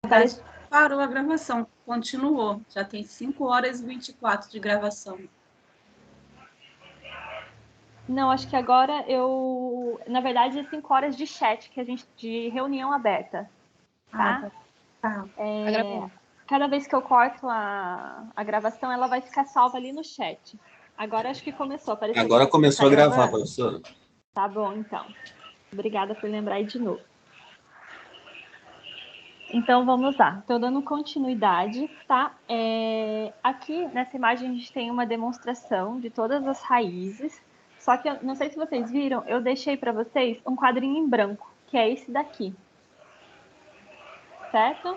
verdade, parou a gravação, continuou. Já tem 5h24 de gravação. Não, acho que agora na verdade, é 5 horas de chat de reunião aberta, tá? Tá. Cada vez que eu corto a gravação, ela vai ficar salva ali no chat. Agora acho que começou. Apareceu. Agora começou a gravar, professora. Tá bom, então. Obrigada por lembrar aí de novo. Então, vamos lá. Estou dando continuidade, tá? Aqui, nessa imagem, a gente tem uma demonstração de todas as raízes. Só que, não sei se vocês viram, eu deixei para vocês um quadrinho em branco, que é esse daqui. Certo?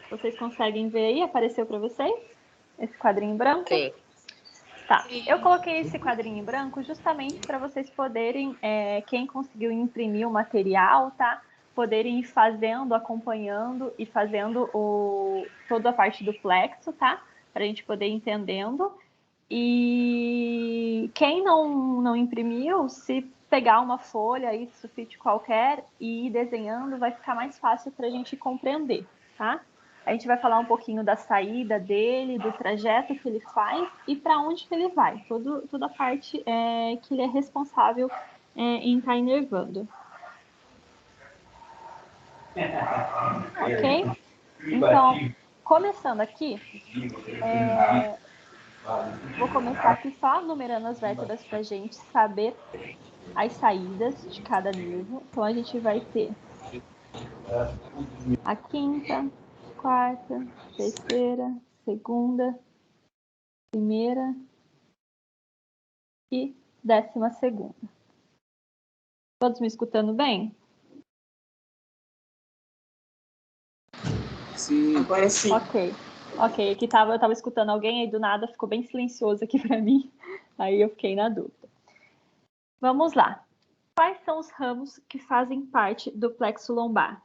Vocês conseguem ver aí? Apareceu para vocês? Esse quadrinho em branco? Sim. Tá. Eu coloquei esse quadrinho em branco justamente para vocês poderem, quem conseguiu imprimir o material, tá? Poderem ir fazendo, acompanhando e fazendo toda a parte do plexo, tá? Para a gente poder ir entendendo. E quem não imprimiu, se pegar uma folha aí, sulfite qualquer, e ir desenhando, vai ficar mais fácil para a gente compreender, tá? A gente vai falar um pouquinho da saída dele, do trajeto que ele faz e para onde que ele vai. Toda a parte que ele é responsável em estar inervando. Ok? Então, começando aqui, vou começar aqui só numerando as vértebras para a gente saber as saídas de cada nervo. Então, a gente vai ter a quinta, quarta, terceira, segunda, primeira e 12ª. Todos me escutando bem? Sim. Agora sim. Ok. Aqui eu estava escutando alguém e do nada ficou bem silencioso aqui para mim. Aí eu fiquei na dúvida. Vamos lá. Quais são os ramos que fazem parte do plexo lombar?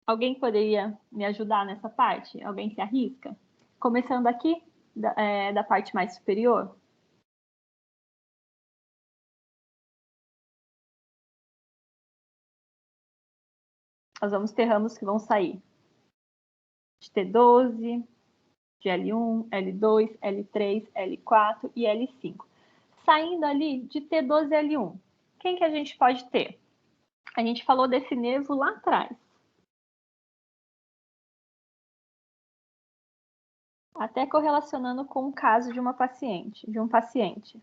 Alguém poderia me ajudar nessa parte? Alguém se arrisca? Começando aqui, da parte mais superior. Nós vamos ter ramos que vão sair de T12, de L1, L2, L3, L4 e L5. Saindo ali de T12 e L1, quem que a gente pode ter? A gente falou desse nervo lá atrás. Até correlacionando com o caso de um paciente.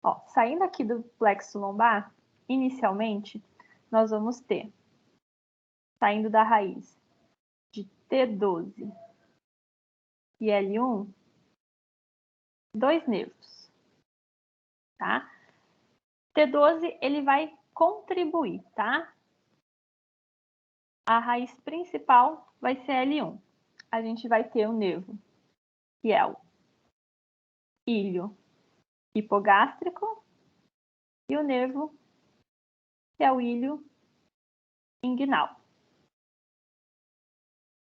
Ó, saindo aqui do plexo lombar, inicialmente, nós vamos ter, saindo da raiz de T12 e L1, 2 nervos, tá? T12, ele vai contribuir, tá? A raiz principal vai ser L1. A gente vai ter o nervo, que é o ilho hipogástrico, e o nervo, que é o ilho inguinal.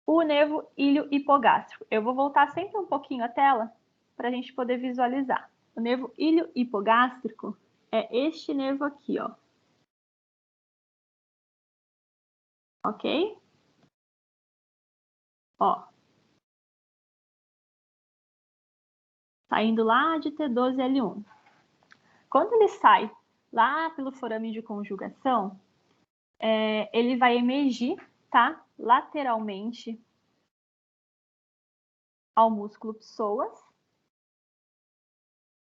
O nervo ilho hipogástrico. Eu vou voltar sempre um pouquinho a tela para a gente poder visualizar. O nervo ilho hipogástrico é este nervo aqui, ó. Ok? Ó. Saindo lá de T12L1. Quando ele sai lá pelo forame de conjugação, ele vai emergir, tá? Lateralmente ao músculo psoas.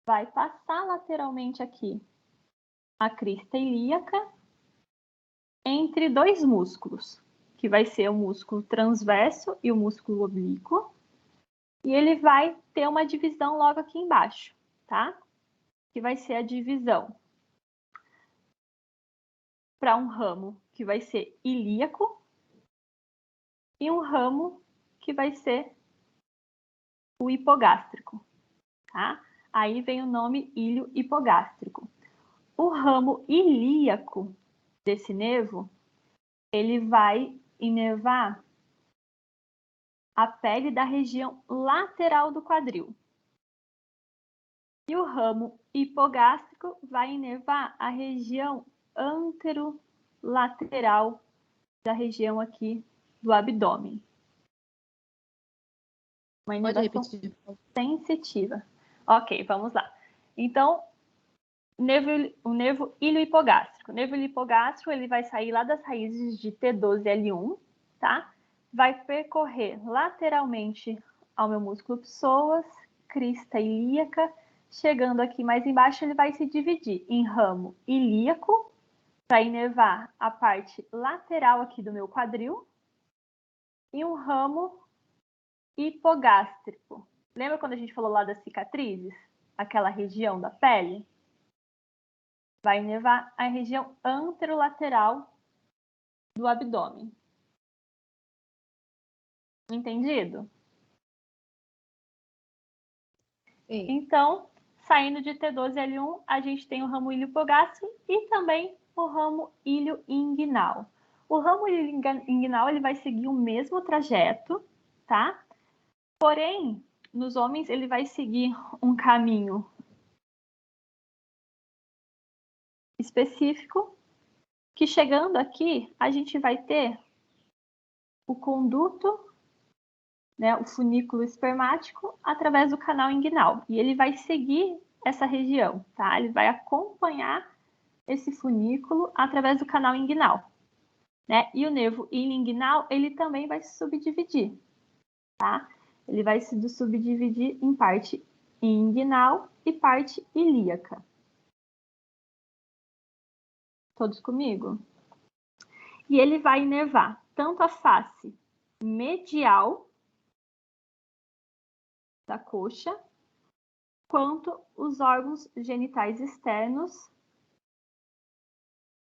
Vai passar lateralmente aqui a crista ilíaca entre 2 músculos, que vai ser o músculo transverso e o músculo oblíquo. E ele vai ter uma divisão logo aqui embaixo, tá? Que vai ser a divisão para um ramo que vai ser ilíaco e um ramo que vai ser o hipogástrico, tá? Aí vem o nome ilho hipogástrico. O ramo ilíaco desse nervo, ele vai inervar a pele da região lateral do quadril. E o ramo hipogástrico vai inervar a região anterolateral da região aqui do abdômen. Uma inervação sensitiva. Ok, vamos lá. Então, o nervo iliohipogástrico. O nervo iliohipogástrico, ele vai sair lá das raízes de T12L1, tá? Vai percorrer lateralmente ao meu músculo psoas, crista ilíaca. Chegando aqui mais embaixo, ele vai se dividir em ramo ilíaco, para inervar a parte lateral aqui do meu quadril, e um ramo hipogástrico. Lembra quando a gente falou lá das cicatrizes? Aquela região da pele? Vai inervar a região anterolateral do abdômen. Entendido? Sim. Então, saindo de T12L1, a gente tem o ramo iliohipogástrico e também o ramo ilioinguinal. O ramo ilioinguinal, ele vai seguir o mesmo trajeto, tá? Porém, nos homens, ele vai seguir um caminho específico, que chegando aqui, a gente vai ter o conduto, né, o funículo espermático, através do canal inguinal. E ele vai seguir essa região, tá? Ele vai acompanhar esse funículo através do canal inguinal, né? E o nervo ilioinguinal, ele também vai se subdividir, tá? Ele vai se subdividir em parte inguinal e parte ilíaca. Todos comigo? E ele vai inervar tanto a face medial da coxa, quanto os órgãos genitais externos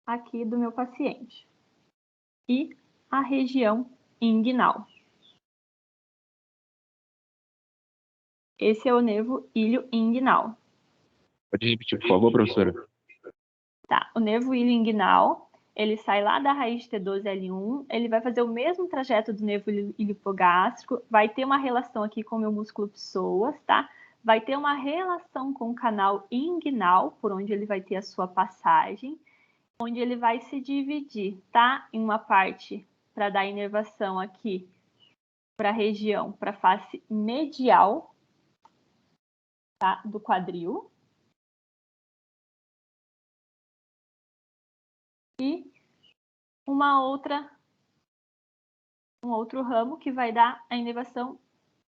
aqui do meu paciente. E a região inguinal. Esse é o nervo ilioinguinal. Pode repetir, por favor, professora? Tá, o nervo ilioinguinal, ele sai lá da raiz de T12L1, ele vai fazer o mesmo trajeto do nervo iliohipogástrico, vai ter uma relação aqui com o meu músculo psoas, tá? Vai ter uma relação com o canal inguinal, por onde ele vai ter a sua passagem, onde ele vai se dividir, tá? Em uma parte para dar inervação aqui para a região, para a face medial, tá? Do quadril. E um outro ramo que vai dar a inervação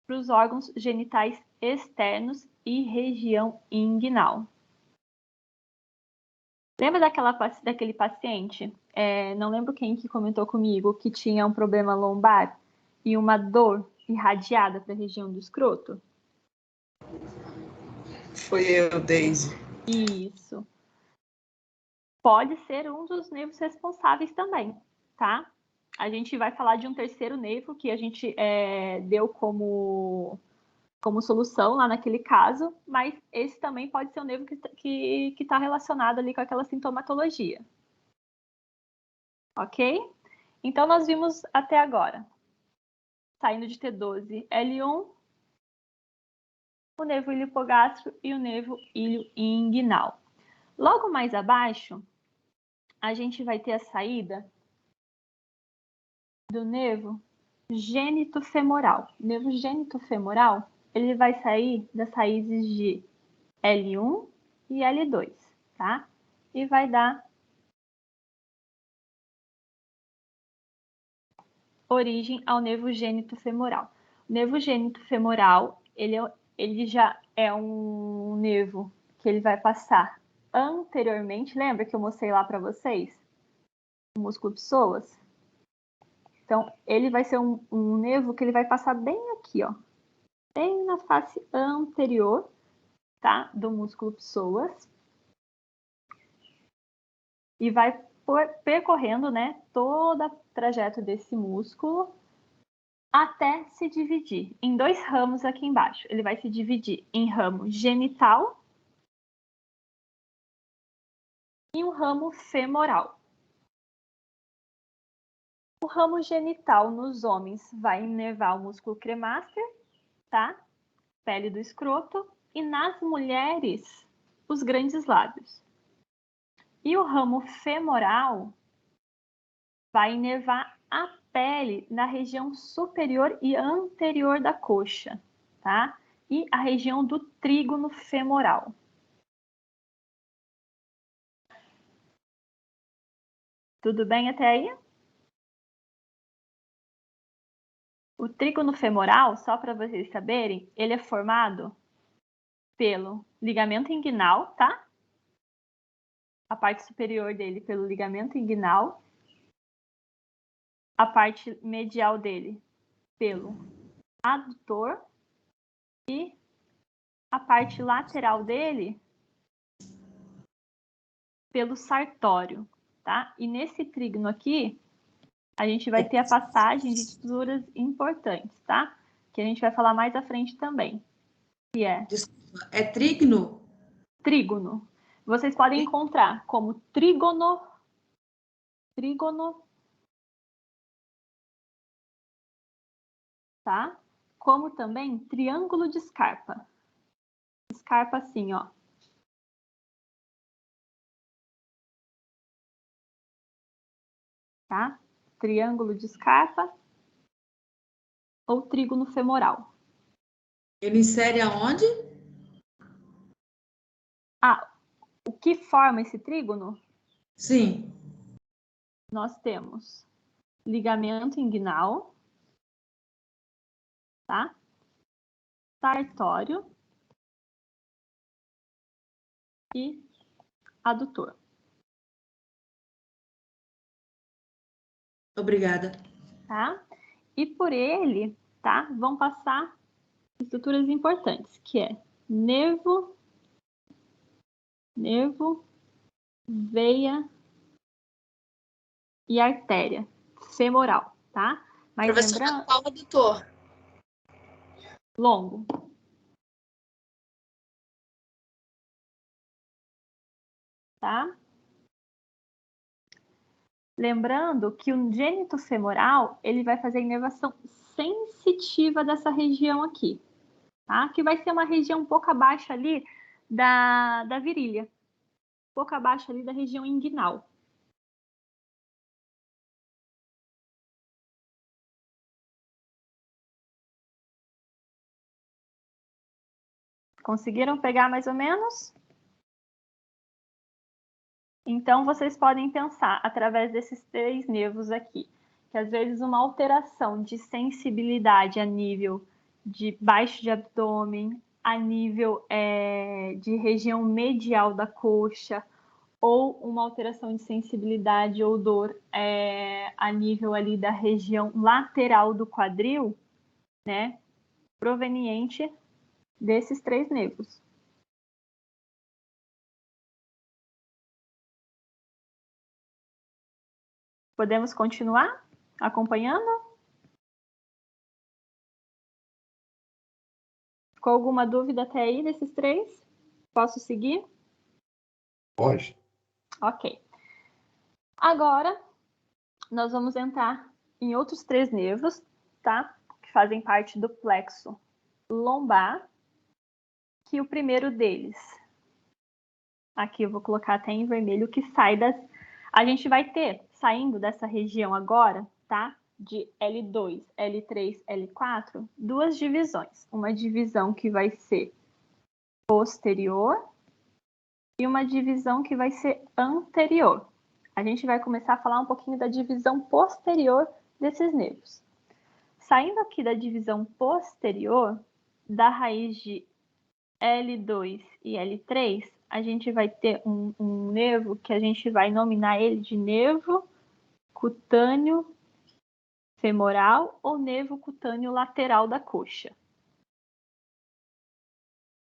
para os órgãos genitais externos e região inguinal. Lembra daquele paciente? Não lembro quem que comentou comigo que tinha um problema lombar e uma dor irradiada para a região do escroto? Foi eu, Deise. Isso. Pode ser um dos nervos responsáveis também, tá? A gente vai falar de um terceiro nervo que a gente deu como solução lá naquele caso, mas esse também pode ser um nervo que está relacionado ali com aquela sintomatologia. Ok? Então, nós vimos até agora, saindo de T12L1, o nervo iliohipogástrico e o nervo ilioinguinal. Logo mais abaixo, a gente vai ter a saída do nervo gênito-femoral. O nervo gênito-femoral, ele vai sair das raízes de L1 e L2, tá? E vai dar origem ao nervo gênito-femoral. O nervo gênito-femoral, ele já é um nervo que ele vai passar anteriormente, lembra que eu mostrei lá para vocês? O músculo psoas? Então, ele vai ser um nervo que ele vai passar bem aqui, ó. Bem na face anterior, tá? Do músculo psoas. E vai percorrendo, né, todo o trajeto desse músculo até se dividir em dois ramos aqui embaixo. Ele vai se dividir em ramo genital e um ramo femoral. O ramo genital nos homens vai inervar o músculo cremaster, tá? Pele do escroto. e nas mulheres, os grandes lábios. E o ramo femoral vai inervar a pele na região superior e anterior da coxa, tá? E a região do trígono femoral. Tudo bem até aí? O trígono femoral, só para vocês saberem, ele é formado pelo ligamento inguinal, tá? A parte superior dele pelo ligamento inguinal, a parte medial dele pelo adutor e a parte lateral dele pelo sartório, tá? E nesse trígono aqui, a gente vai ter a passagem de estruturas importantes, tá? Que a gente vai falar mais à frente também. Que é? Desculpa, é trígono? Trígono. Vocês podem encontrar como trígono, tá? Como também triângulo de Scarpa. Scarpa assim, ó. Tá? Triângulo de Scarpa ou trígono femoral. Ele insere aonde? Ah, o que forma esse trígono? Sim. Nós temos ligamento inguinal, tá? Sartório e adutor. Obrigada. Tá? E por ele, tá? Vão passar estruturas importantes, que é nervo, veia e artéria femoral, tá? Mas Professora, lembrando, qual adutor? longo. Tá? Lembrando que o gênito femoral, ele vai fazer a inervação sensitiva dessa região aqui, tá? Que vai ser uma região um pouco abaixo ali da virilha, um pouco abaixo ali da região inguinal. Conseguiram pegar mais ou menos? Então, vocês podem pensar, através desses 3 nervos aqui, que às vezes uma alteração de sensibilidade a nível de baixo de abdômen, a nível de região medial da coxa, ou uma alteração de sensibilidade ou dor a nível ali da região lateral do quadril, né, proveniente desses 3 nervos. Podemos continuar acompanhando? Ficou alguma dúvida até aí desses 3? Posso seguir? Pode. Ok. Agora, nós vamos entrar em outros 3 nervos, tá? Que fazem parte do plexo lombar, que o primeiro deles, aqui eu vou colocar até em vermelho, que sai das... A gente vai ter, saindo dessa região agora, tá? De L2, L3, L4, 2 divisões. Uma divisão que vai ser posterior e uma divisão que vai ser anterior. A gente vai começar a falar um pouquinho da divisão posterior desses nervos. Saindo aqui da divisão posterior, da raiz de L2 e L3, a gente vai ter um nervo que a gente vai nominar ele de nervo cutâneo femoral ou nervo cutâneo lateral da coxa.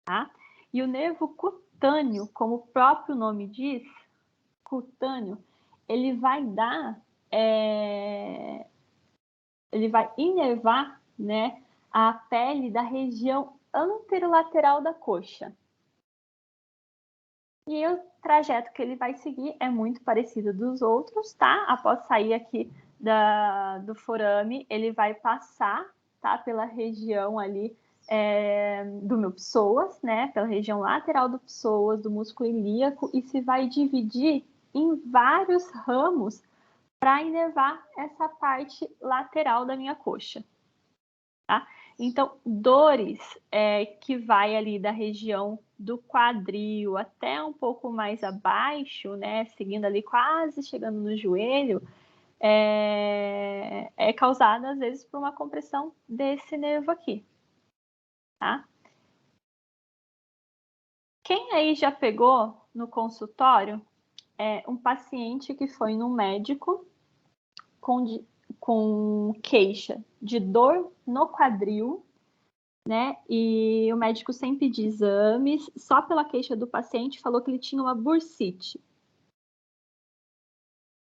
Tá? E o nervo cutâneo, como o próprio nome diz, cutâneo, ele vai dar, ele vai inervar, né, a pele da região anterolateral da coxa. E o trajeto que ele vai seguir é muito parecido dos outros, tá? Após sair aqui do forame, ele vai passar, tá, pela região ali do meu psoas, né, pela região lateral do psoas, do músculo ilíaco, e se vai dividir em vários ramos para inervar essa parte lateral da minha coxa. Tá? Então, dores que vai ali da região do quadril até um pouco mais abaixo, né, seguindo ali quase chegando no joelho, é causada às vezes por uma compressão desse nervo aqui. Tá? Quem aí já pegou no consultório um paciente que foi no médico com queixa de dor no quadril, né? E o médico, sem pedir exames, só pela queixa do paciente, falou que ele tinha uma bursite.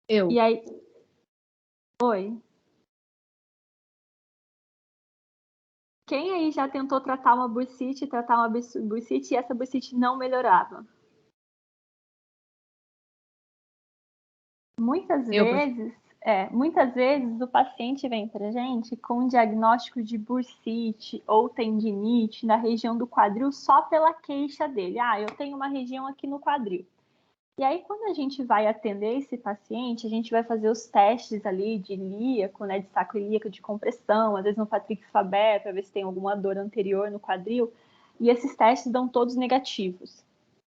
Eu. E aí... Oi? Quem aí já tentou tratar uma bursite e essa bursite não melhorava? Muitas vezes o paciente vem para a gente com um diagnóstico de bursite ou tendinite na região do quadril só pela queixa dele. Eu tenho uma região aqui no quadril. E aí, quando a gente vai atender esse paciente, a gente vai fazer os testes ali de ilíaco, né, de sacro ilíaco, de compressão, às vezes no Patrick Faber, para ver se tem alguma dor anterior no quadril, e esses testes dão todos negativos,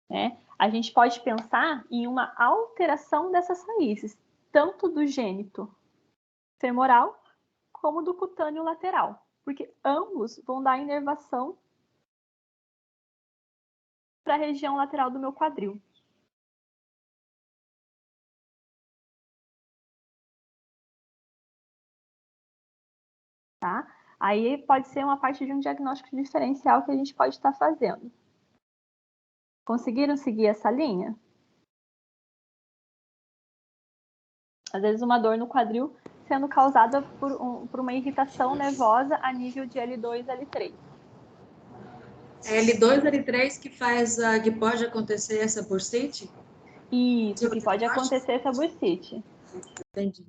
né? A gente pode pensar em uma alteração dessas raízes, tanto do gênito femoral como do cutâneo lateral, porque ambos vão dar inervação para a região lateral do meu quadril. Tá? Aí pode ser uma parte de um diagnóstico diferencial que a gente pode estar fazendo. Conseguiram seguir essa linha? Às vezes uma dor no quadril sendo causada por uma irritação nervosa a nível de L2, L3. É L2, L3 que pode acontecer essa bursite? Isso, que pode acontecer essa bursite. Entendi.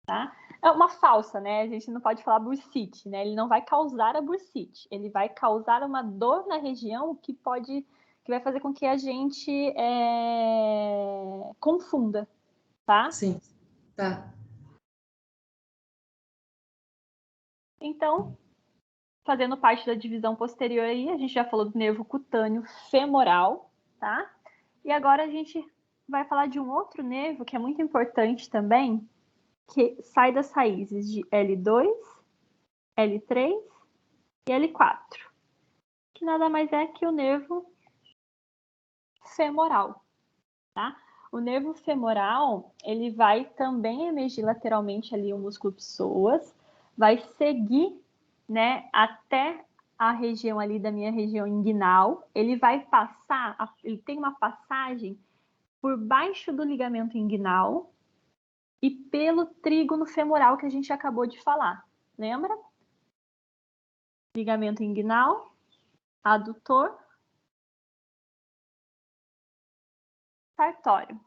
Tá? É uma falsa, né? A gente não pode falar bursite, né? Ele não vai causar a bursite. Ele vai causar uma dor na região que vai fazer com que a gente confunda, tá? Sim, tá. Então, fazendo parte da divisão posterior aí, a gente já falou do nervo cutâneo femoral, tá? E agora a gente vai falar de um outro nervo que é muito importante também, que sai das raízes de L2, L3 e L4, que nada mais é que o nervo femoral, tá? O nervo femoral, ele vai também emergir lateralmente ali o músculo psoas, vai seguir, né, até a região ali da minha região inguinal, ele tem uma passagem por baixo do ligamento inguinal e pelo trígono femoral que a gente acabou de falar, lembra? Ligamento inguinal, adutor, sartório.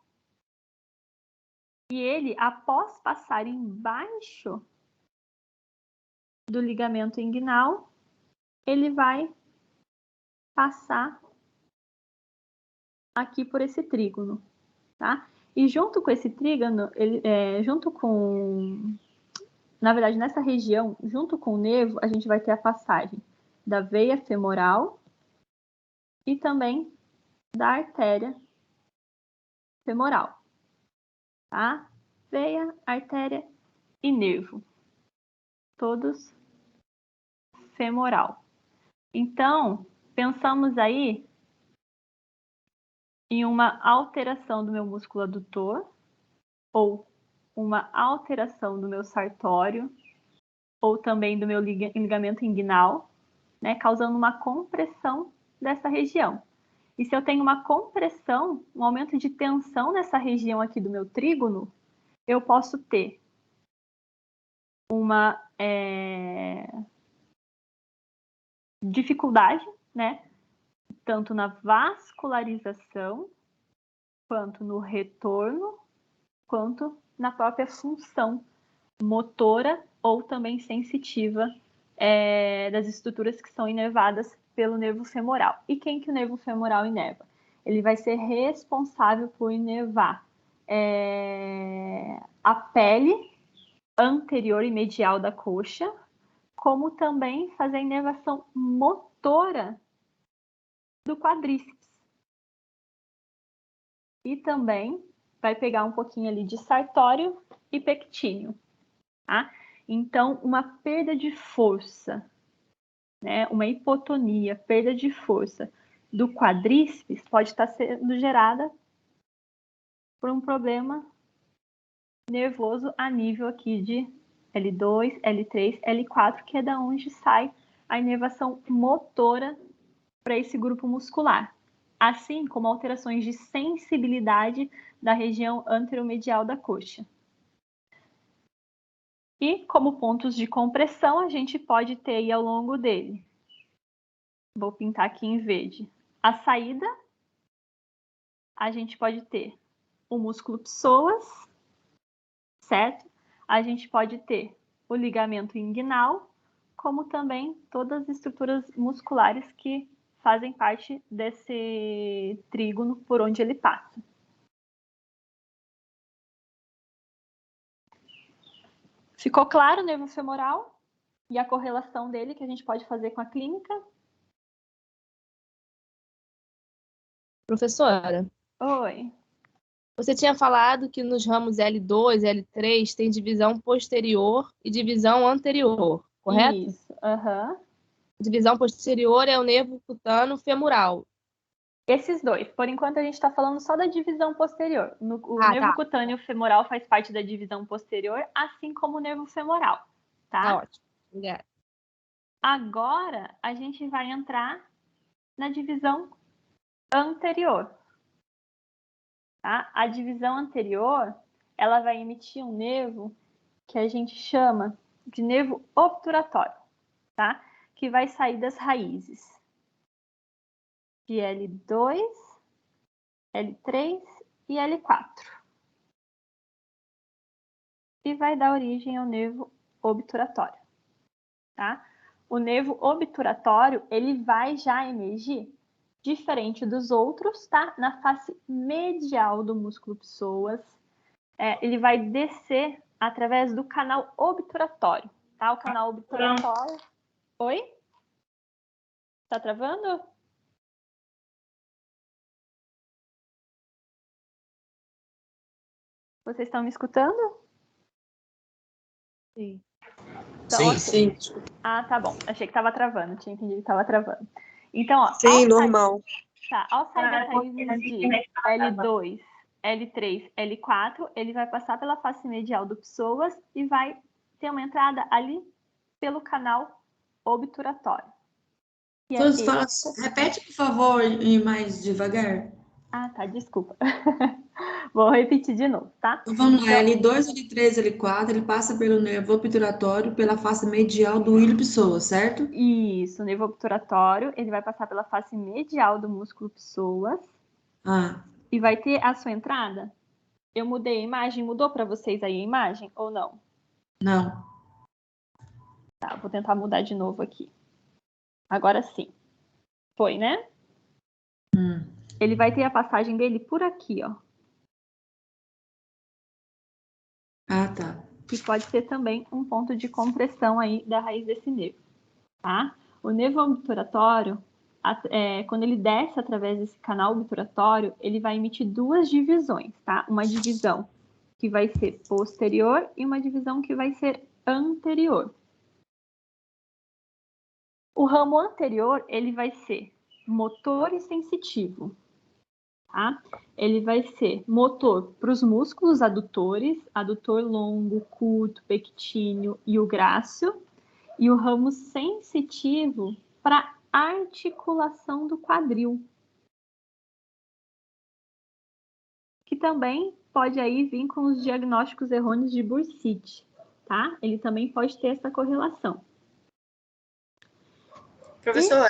E ele, após passar embaixo do ligamento inguinal, ele vai passar aqui por esse trígono, tá? E junto com esse trígono, na verdade, nessa região, junto com o nervo, a gente vai ter a passagem da veia femoral e também da artéria femoral, tá? Veia, artéria e nervo, todos femoral. Então, pensamos aí em uma alteração do meu músculo adutor, ou uma alteração do meu sartório, ou também do meu ligamento inguinal, né, causando uma compressão dessa região. E se eu tenho uma compressão, um aumento de tensão nessa região aqui do meu trígono, eu posso ter uma dificuldade, né, tanto na vascularização, quanto no retorno, quanto na própria função motora ou também sensitiva das estruturas que são inervadas pelo nervo femoral. E quem que o nervo femoral inerva? Ele vai ser responsável por inervar a pele anterior e medial da coxa, como também fazer a inervação motora do quadríceps. E também vai pegar um pouquinho ali de sartório e pectíneo, tá? Então, uma perda de força, né, uma hipotonia, perda de força do quadríceps pode estar sendo gerada por um problema nervoso a nível aqui de L2, L3, L4, que é da onde sai a inervação motora para esse grupo muscular, assim como alterações de sensibilidade da região anteromedial da coxa. E como pontos de compressão, a gente pode ter aí ao longo dele. Vou pintar aqui em verde. A saída, a gente pode ter o músculo psoas, certo? A gente pode ter o ligamento inguinal, como também todas as estruturas musculares que fazem parte desse trígono por onde ele passa. Ficou claro o nervo femoral e a correlação dele que a gente pode fazer com a clínica? Professora, Oi. você tinha falado que nos ramos L2 e L3 tem divisão posterior e divisão anterior, correto? Isso, aham. Divisão posterior é o nervo cutâneo femoral. Esses dois. Por enquanto, a gente está falando só da divisão posterior. O nervo tá. cutâneo femoral faz parte da divisão posterior, assim como o nervo femoral, Tá tá? ótimo. Obrigada. Agora, a gente vai entrar na divisão anterior. Tá? A divisão anterior, ela vai emitir um nervo que a gente chama de nervo obturatório, tá? Que vai sair das raízes de L2, L3 e L4. E vai dar origem ao nervo obturatório, tá? O nervo obturatório, ele vai já emergir diferente dos outros, tá? Na face medial do músculo psoas. Ele vai descer através do canal obturatório, tá? O canal obturatório... Oi? Tá travando? Vocês estão me escutando? Sim. Então, Sim, ok. Ah, tá bom. Achei que estava travando. Tinha entendido que estava travando. Então, ó, Sim, normal. Ao sair das raízes de L2, L3, L4, ele vai passar pela face medial do psoas e vai ter uma entrada ali pelo canal obturatório. Repete, por favor, e mais devagar. Ah, tá, desculpa. Vou repetir de novo, tá? Então, vamos lá, L2, L3, L4, ele passa pelo nervo obturatório pela face medial do ilho psoas, certo? Isso, o nervo obturatório, ele vai passar pela face medial do músculo psoas e vai ter a sua entrada. Eu mudei a imagem, mudou para vocês aí a imagem ou não? Não. Tá, vou tentar mudar de novo aqui. Agora sim. Foi, né? Ele vai ter a passagem dele por aqui, ó. Ah, tá. Que pode ser também um ponto de compressão aí da raiz desse nervo, tá? O nervo obturatório, quando ele desce através desse canal obturatório, ele vai emitir duas divisões, tá? Uma divisão que vai ser posterior e uma divisão que vai ser anterior. O ramo anterior, ele vai ser motor e sensitivo, tá? Ele vai ser motor para os músculos adutores, adutor longo, curto, pectíneo e o grácil, e o ramo sensitivo para articulação do quadril, que também pode aí vir com os diagnósticos errôneos de bursite, tá? Ele também pode ter essa correlação. Professor,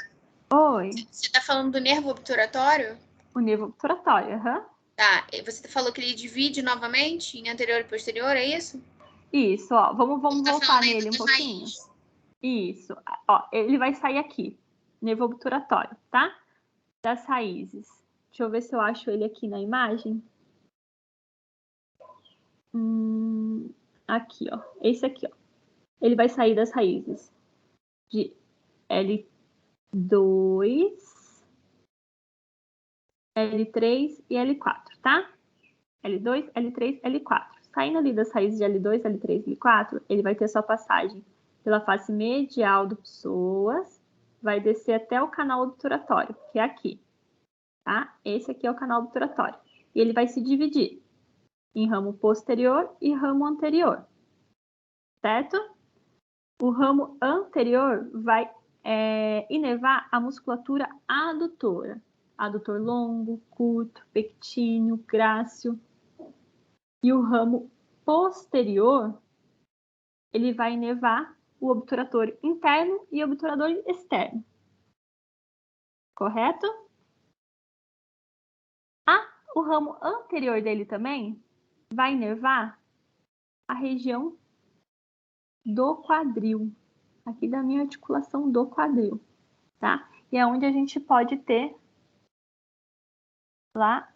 Oi. você está falando do nervo obturatório? O nervo obturatório, aham. Tá, você falou que ele divide novamente em anterior e posterior, é isso? Isso, ó, vamos voltar falando aí nele um das pouquinho. raízes. Isso. Ó, ele vai sair aqui, nervo obturatório, tá? Das raízes. Deixa eu ver se eu acho ele aqui na imagem. Aqui, ó. Esse aqui, ó. Ele vai sair das raízes de L2, L3 e L4, tá? L2, L3, L4. Saindo ali das raízes de L2, L3 e L4, ele vai ter sua passagem pela face medial do psoas, vai descer até o canal obturatório, que é aqui, tá? Esse aqui é o canal obturatório. E ele vai se dividir em ramo posterior e ramo anterior, certo? O ramo anterior vai inervar a musculatura adutora. Adutor longo, curto, pectíneo, grácil. E o ramo posterior, ele vai inervar o obturator interno e o obturador externo. Correto? O ramo anterior dele também vai inervar a região do quadril. Aqui da minha articulação do quadril, tá? E é onde a gente pode ter lá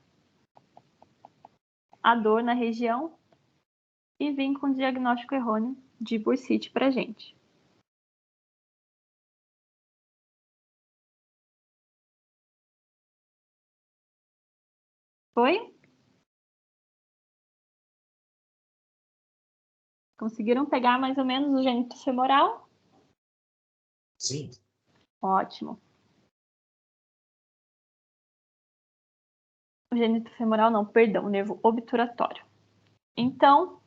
a dor na região e vir com o diagnóstico errôneo de bursite pra gente. Foi? Conseguiram pegar mais ou menos o gênito femoral? Sim. Ótimo. O gênito femoral não, perdão, o nervo obturatório. Então,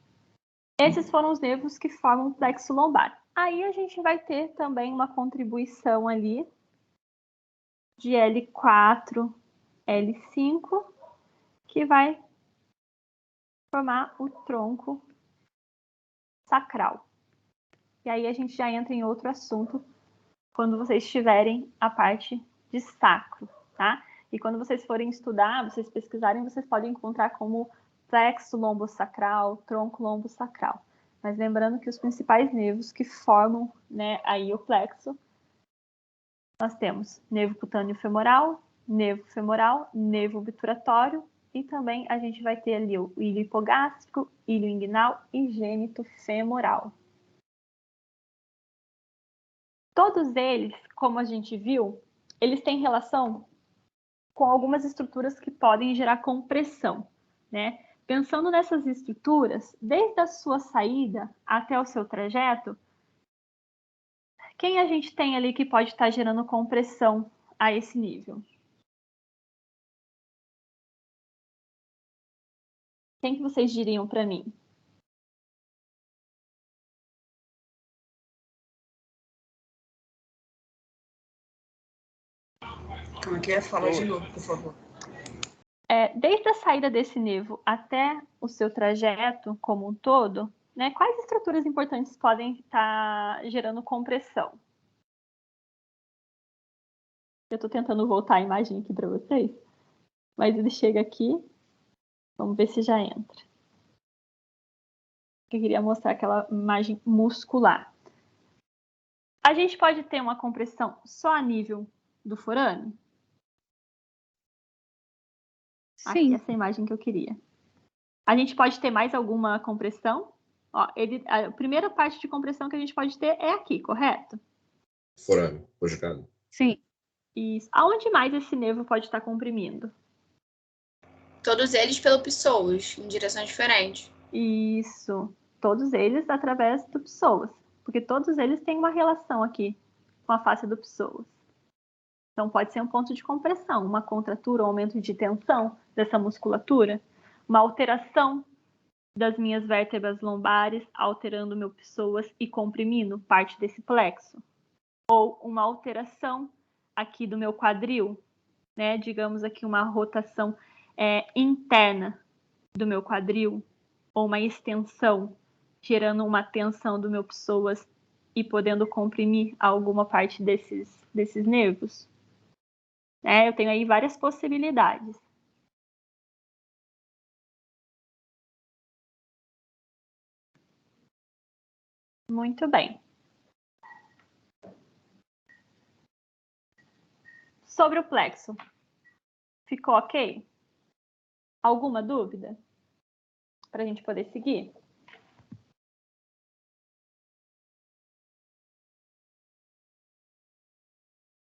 esses foram os nervos que formam o plexo lombar. Aí a gente vai ter também uma contribuição ali de L4, L5, que vai formar o tronco sacral. E aí a gente já entra em outro assunto quando vocês tiverem a parte de sacro, tá? E quando vocês forem estudar, vocês pesquisarem, vocês podem encontrar como plexo lombosacral, tronco lombosacral. Mas lembrando que os principais nervos que formam, né, aí o plexo, nós temos nervo cutâneo femoral, nervo obturatório, e também a gente vai ter ali o ilho hipogástrico, ilho inguinal e gênito femoral. Todos eles, como a gente viu, eles têm relação com algumas estruturas que podem gerar compressão, né? Pensando nessas estruturas, desde a sua saída até o seu trajeto, quem a gente tem ali que pode estar gerando compressão a esse nível? Quem que vocês diriam para mim? Como é que é? Fala de novo, por favor. Desde a saída desse nervo até o seu trajeto como um todo, né, quais estruturas importantes podem estar gerando compressão? Eu estou tentando voltar a imagem aqui para vocês, mas ele chega aqui, vamos ver se já entra. Eu queria mostrar aquela imagem muscular. A gente pode ter uma compressão só a nível do forame? Aqui, essa imagem que eu queria. A gente pode ter mais alguma compressão? Ó, a primeira parte de compressão que a gente pode ter é aqui, correto? Forame, conjugado. Sim. Isso. Aonde mais esse nervo pode estar comprimindo? Todos eles pelo psoas, em direções diferentes. Isso. Todos eles através do psoas. Porque todos eles têm uma relação aqui com a face do psoas. Então, pode ser um ponto de compressão, uma contratura, um aumento de tensão dessa musculatura, uma alteração das minhas vértebras lombares, alterando o meu psoas e comprimindo parte desse plexo. Ou uma alteração aqui do meu quadril, né? Digamos aqui uma rotação interna do meu quadril, ou uma extensão, gerando uma tensão do meu psoas e podendo comprimir alguma parte desses nervos. Eu tenho aí várias possibilidades. Muito bem. Sobre o plexo, ficou ok? Alguma dúvida? Para a gente poder seguir?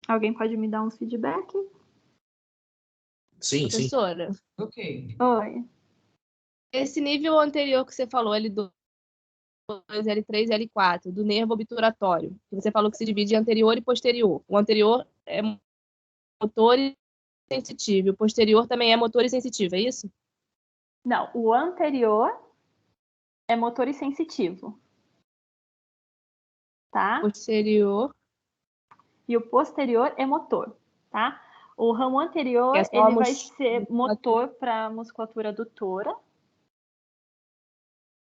Alguém pode me dar um feedback? Sim, sim. Professora, Ok. Oi. esse nível anterior que você falou, L2, L3 e L4, do nervo obturatório, que você falou que se divide em anterior e posterior. O anterior é motor e sensitivo, o posterior também é motor e sensitivo, é isso? Não, o anterior é motor e sensitivo. Tá? Posterior E o posterior é motor, tá? O ramo anterior, é só ele vai ser motor para musculatura adutora,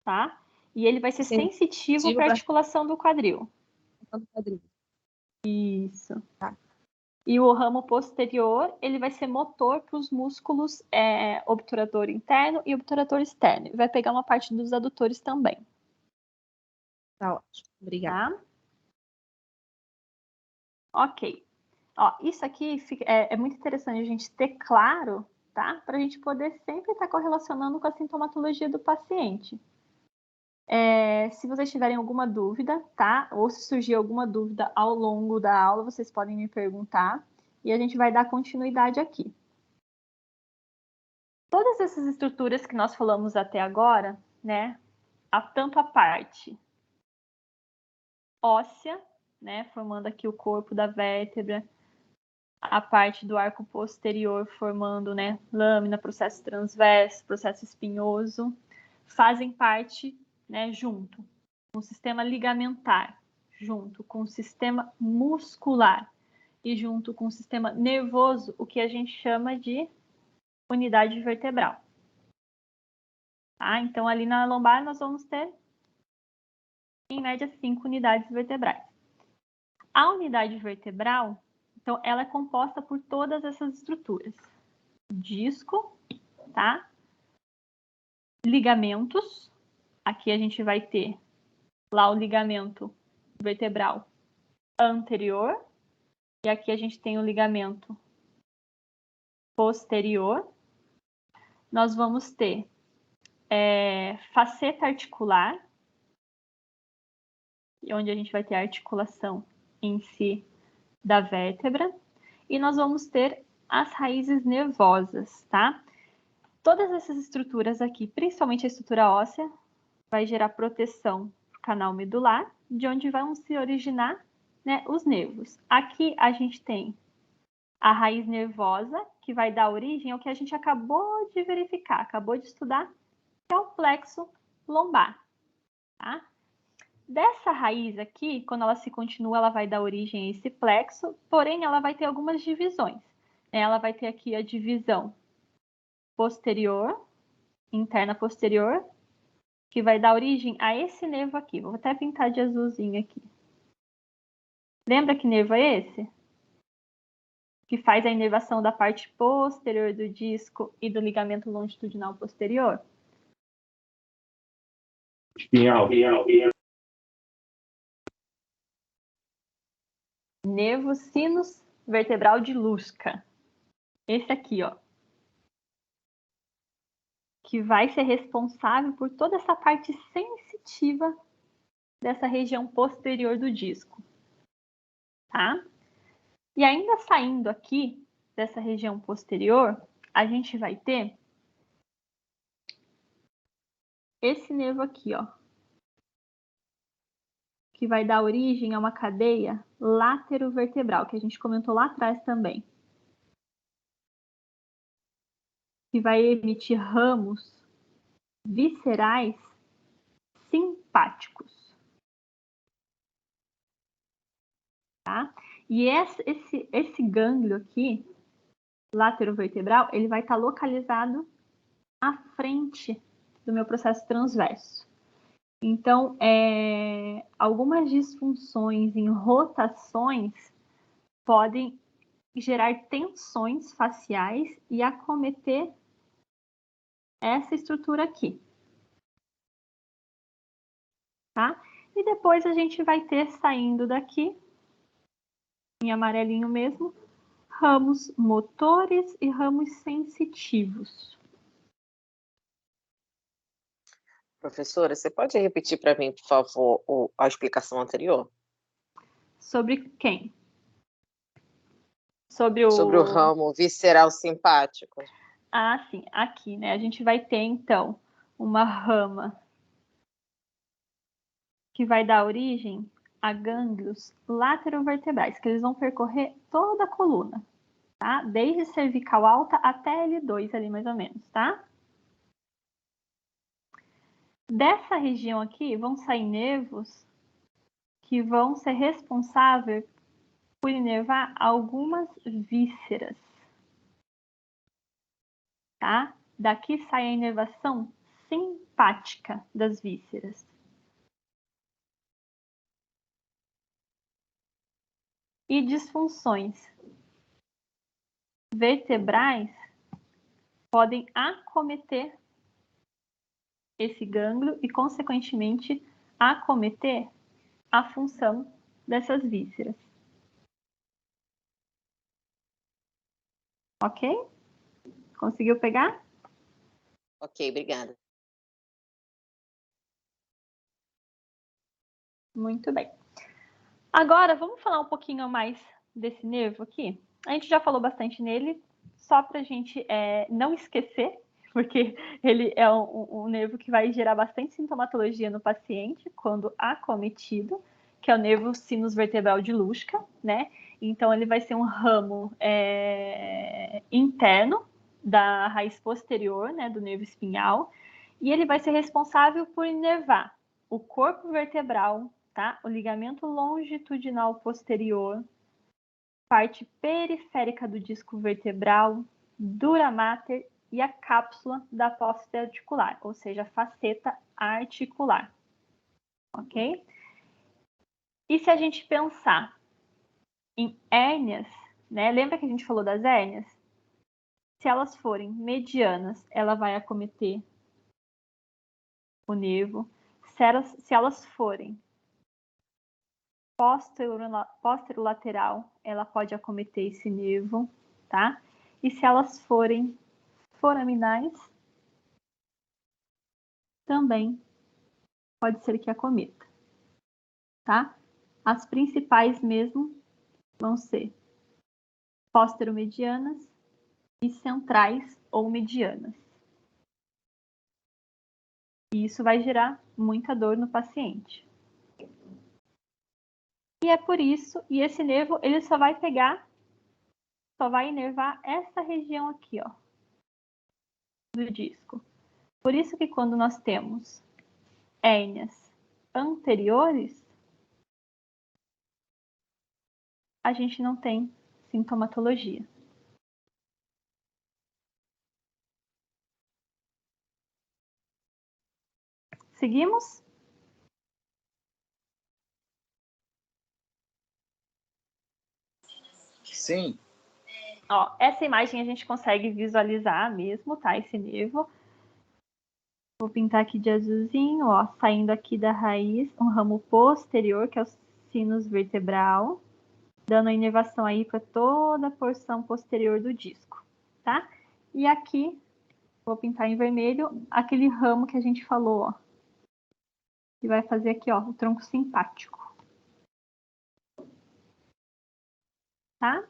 tá? E ele vai ser sensitivo para articulação do quadril. Isso. Tá. E o ramo posterior, ele vai ser motor para os músculos obturador interno e obturador externo. E vai pegar uma parte dos adutores também. Tá ótimo, obrigada. Tá? Ok. Ó, isso aqui é muito interessante a gente ter claro, tá? Para a gente poder sempre estar correlacionando com a sintomatologia do paciente. Se vocês tiverem alguma dúvida, tá? Ou se surgir alguma dúvida ao longo da aula, vocês podem me perguntar e a gente vai dar continuidade aqui. Todas essas estruturas que nós falamos até agora, né? Tanto a parte óssea, né? Formando aqui o corpo da vértebra, a parte do arco posterior formando, né, lâmina, processo transverso, processo espinhoso, fazem parte, né, junto com o sistema ligamentar, junto com o sistema muscular e junto com o sistema nervoso, o que a gente chama de unidade vertebral. Tá? Então, ali na lombar, nós vamos ter, em média, 5 unidades vertebrais. A unidade vertebral, então, ela é composta por todas essas estruturas. Disco, tá? Ligamentos. Aqui a gente vai ter lá o ligamento vertebral anterior. E aqui a gente tem o ligamento posterior. Nós vamos ter faceta articular, onde a gente vai ter a articulação em si da vértebra. E nós vamos ter as raízes nervosas, tá? Todas essas estruturas aqui, principalmente a estrutura óssea, vai gerar proteção do canal medular, de onde vão se originar, né, os nervos. Aqui a gente tem a raiz nervosa, que vai dar origem ao que a gente acabou de verificar, acabou de estudar, que é o plexo lombar. Tá? Dessa raiz aqui, quando ela se continua, ela vai dar origem a esse plexo, porém ela vai ter algumas divisões. Ela vai ter aqui a divisão posterior, interna posterior, que vai dar origem a esse nervo aqui. Vou até pintar de azulzinho aqui. Lembra que nervo é esse? Que faz a inervação da parte posterior do disco e do ligamento longitudinal posterior? Espinhal. Nervo sinus vertebral de Lusca. Esse aqui, ó. Que vai ser responsável por toda essa parte sensitiva dessa região posterior do disco. Tá? E ainda saindo aqui dessa região posterior, a gente vai ter esse nervo aqui, ó, que vai dar origem a uma cadeia laterovertebral, que a gente comentou lá atrás também, que vai emitir ramos viscerais simpáticos. Tá? E esse gânglio aqui, laterovertebral, ele vai estar localizado à frente do meu processo transverso. Então, algumas disfunções em rotações podem gerar tensões faciais e acometer essa estrutura aqui. Tá? E depois a gente vai ter, saindo daqui, em amarelinho mesmo, ramos motores e ramos sensitivos. Professora, você pode repetir para mim, por favor, a explicação anterior? Sobre quem? Sobre o ramo visceral simpático. Ah, sim, aqui, né? A gente vai ter, então, uma rama que vai dar origem a gânglios laterovertebrais, que eles vão percorrer toda a coluna, tá? Desde cervical alta até L2 ali, mais ou menos, tá? Dessa região aqui vão sair nervos que vão ser responsáveis por inervar algumas vísceras, tá? Daqui sai a inervação simpática das vísceras. E disfunções vertebrais podem acometer esse gânglio e, consequentemente, acometer a função dessas vísceras. Ok? Conseguiu pegar? Ok, obrigada. Muito bem. Agora, vamos falar um pouquinho mais desse nervo aqui? A gente já falou bastante nele, só para a gente não esquecer, porque ele é um nervo que vai gerar bastante sintomatologia no paciente quando acometido, que é o nervo sinus vertebral de Luschka, né? Então, ele vai ser um ramo interno da raiz posterior, né, do nervo espinhal, e ele vai ser responsável por inervar o corpo vertebral, tá? O ligamento longitudinal posterior, parte periférica do disco vertebral, dura mater e a cápsula da apófise articular, ou seja, a faceta articular. Ok? E se a gente pensar em hérnias, né? Lembra que a gente falou das hérnias? Se elas forem medianas, ela vai acometer o nervo. Se elas forem posterolateral, ela pode acometer esse nervo, tá? E se elas forem foraminais, também pode ser que acometa, tá? As principais mesmo vão ser posteromedianas e centrais ou medianas. E isso vai gerar muita dor no paciente. E é por isso, e esse nervo, ele só vai inervar essa região aqui, ó, do disco. Por isso que quando nós temos hérnias anteriores, a gente não tem sintomatologia. Seguimos? Sim. Ó, essa imagem a gente consegue visualizar mesmo, tá? Esse nervo. Vou pintar aqui de azulzinho, ó, saindo aqui da raiz, um ramo posterior, que é o sinus vertebral, dando a inervação aí para toda a porção posterior do disco, tá? E aqui, vou pintar em vermelho, aquele ramo que a gente falou, ó, que vai fazer aqui, ó, o tronco simpático. Tá?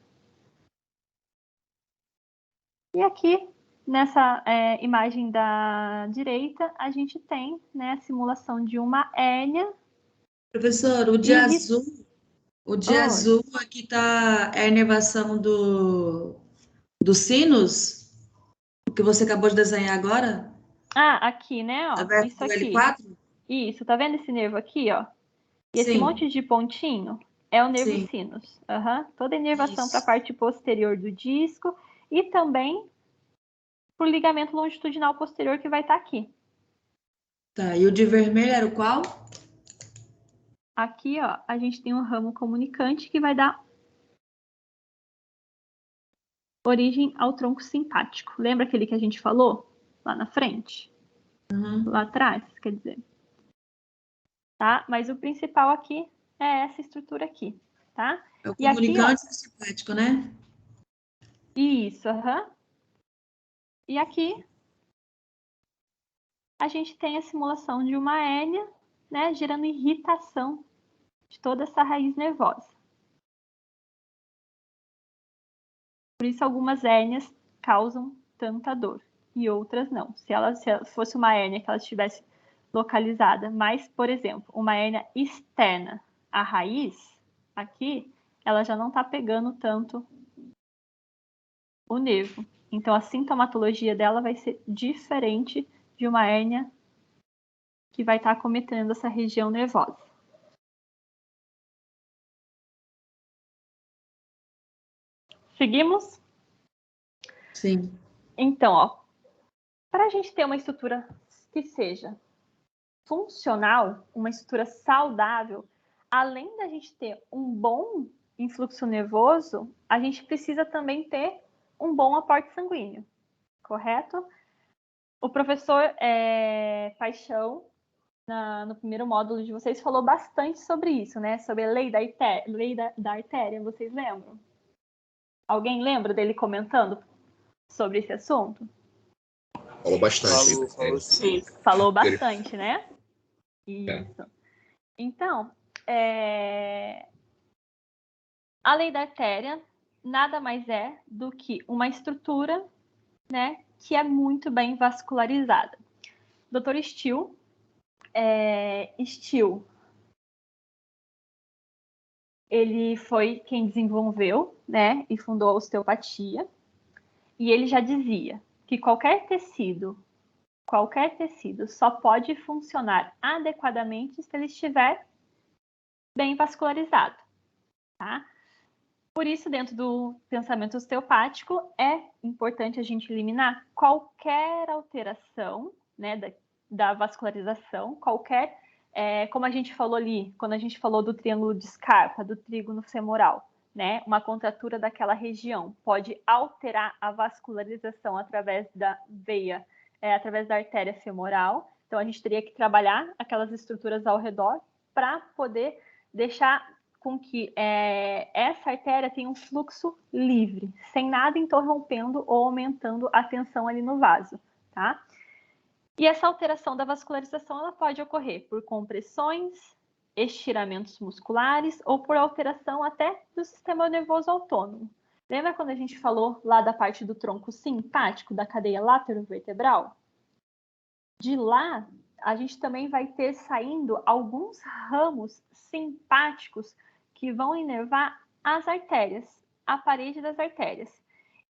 E aqui, nessa imagem da direita, a gente tem, né, a simulação de uma hérnia. Professor, o de azul, azul aqui tá a inervação do sinus, o que você acabou de desenhar agora? Ah, aqui, né, ó, isso Do aqui. L4? Isso, tá vendo esse nervo aqui, ó? E esse Sim. monte de pontinho é o nervo Sim. sinus. Toda a inervação Isso. para a parte posterior do disco e também para o ligamento longitudinal posterior que vai estar aqui. Tá, e o de vermelho era o qual? Aqui, ó, a gente tem um ramo comunicante que vai dar origem ao tronco simpático. Lembra aquele que a gente falou lá na frente? Lá atrás, quer dizer. Tá? Mas o principal aqui é essa estrutura aqui, tá? É o E aqui, ó, comunicante simpático, né? Isso, aham. E aqui a gente tem a simulação de uma hérnia, né, gerando irritação de toda essa raiz nervosa. Por isso, algumas hérnias causam tanta dor e outras não. Se ela fosse uma hérnia que ela estivesse localizada, mas, por exemplo, uma hérnia externa à raiz, aqui, ela já não está pegando tanto o nervo. Então, a sintomatologia dela vai ser diferente de uma hérnia que vai estar acometendo essa região nervosa. Seguimos? Sim. Então, ó, para a gente ter uma estrutura que seja funcional, uma estrutura saudável, além da gente ter um bom influxo nervoso, a gente precisa também ter um bom aporte sanguíneo, correto? O professor Paixão, no primeiro módulo de vocês, falou bastante sobre isso, né? Sobre a lei da artéria, vocês lembram? Alguém lembra dele comentando sobre esse assunto? Falou bastante. Falou sim. Falou bastante, né? Isso. Então, a lei da artéria nada mais é do que uma estrutura, né, que é muito bem vascularizada. Dr. Still, ele foi quem desenvolveu, né, e fundou a osteopatia, e ele já dizia que qualquer tecido só pode funcionar adequadamente se ele estiver bem vascularizado, tá? Por isso, dentro do pensamento osteopático, é importante a gente eliminar qualquer alteração, né, da vascularização, qualquer, como a gente falou ali, quando a gente falou do triângulo de Scarpa, do trígono femoral, né, uma contratura daquela região pode alterar a vascularização através da veia, através da artéria femoral. Então, a gente teria que trabalhar aquelas estruturas ao redor para poder deixar com que essa artéria tenha um fluxo livre, sem nada interrompendo ou aumentando a tensão ali no vaso, tá? E essa alteração da vascularização, ela pode ocorrer por compressões, estiramentos musculares ou por alteração até do sistema nervoso autônomo. Lembra quando a gente falou lá da parte do tronco simpático, da cadeia laterovertebral? De lá, a gente também vai ter saindo alguns ramos simpáticos que vão inervar as artérias, a parede das artérias.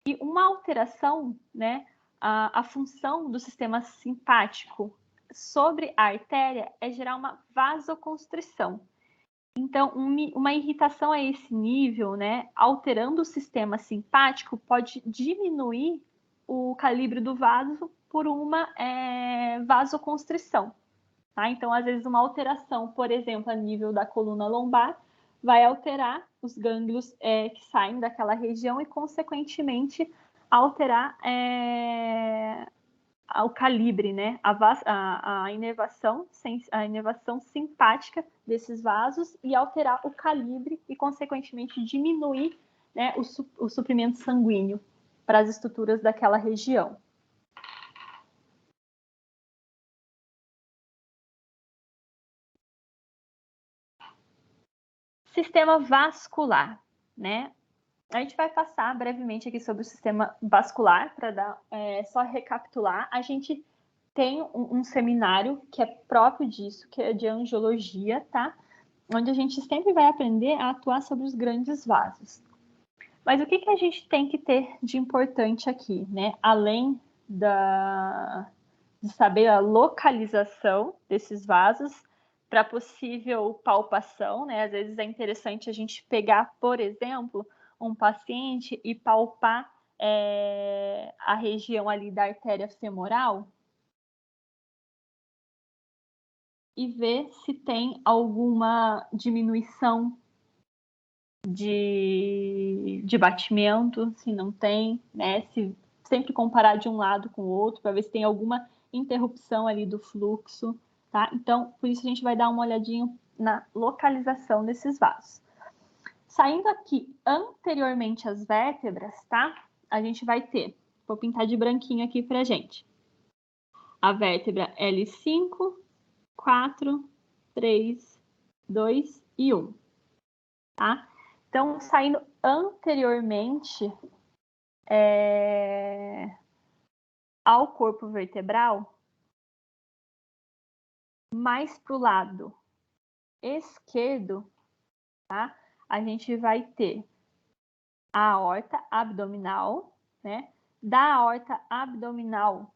E uma alteração, né, a função do sistema simpático sobre a artéria é gerar uma vasoconstrição. Então, uma irritação a esse nível, né, alterando o sistema simpático, pode diminuir o calibre do vaso por uma vasoconstrição. Tá? Então, às vezes, uma alteração, por exemplo, a nível da coluna lombar, vai alterar os gânglios que saem daquela região e, consequentemente, alterar o calibre, né? a inervação simpática desses vasos e alterar o calibre e, consequentemente, diminuir, né, o suprimento sanguíneo para as estruturas daquela região. Sistema vascular, né? A gente vai passar brevemente aqui sobre o sistema vascular para dar só recapitular. A gente tem um seminário que é próprio disso, que é de angiologia, tá? Onde a gente sempre vai aprender a atuar sobre os grandes vasos. Mas o que a gente tem que ter de importante aqui, né? Além de saber a localização desses vasos para possível palpação, né? Às vezes é interessante a gente pegar, por exemplo, um paciente e palpar a região ali da artéria femoral e ver se tem alguma diminuição de batimento, se não tem, né? Se sempre comparar de um lado com o outro para ver se tem alguma interrupção ali do fluxo, tá? Então, por isso a gente vai dar uma olhadinha na localização desses vasos. Saindo aqui anteriormente às vértebras, tá? a gente vai ter, vou pintar de branquinho aqui pra gente, a vértebra L5, 4, 3, 2 e 1, tá? Então, saindo anteriormente ao corpo vertebral, mais para o lado esquerdo, tá? A gente vai ter a aorta abdominal, né? Da aorta abdominal,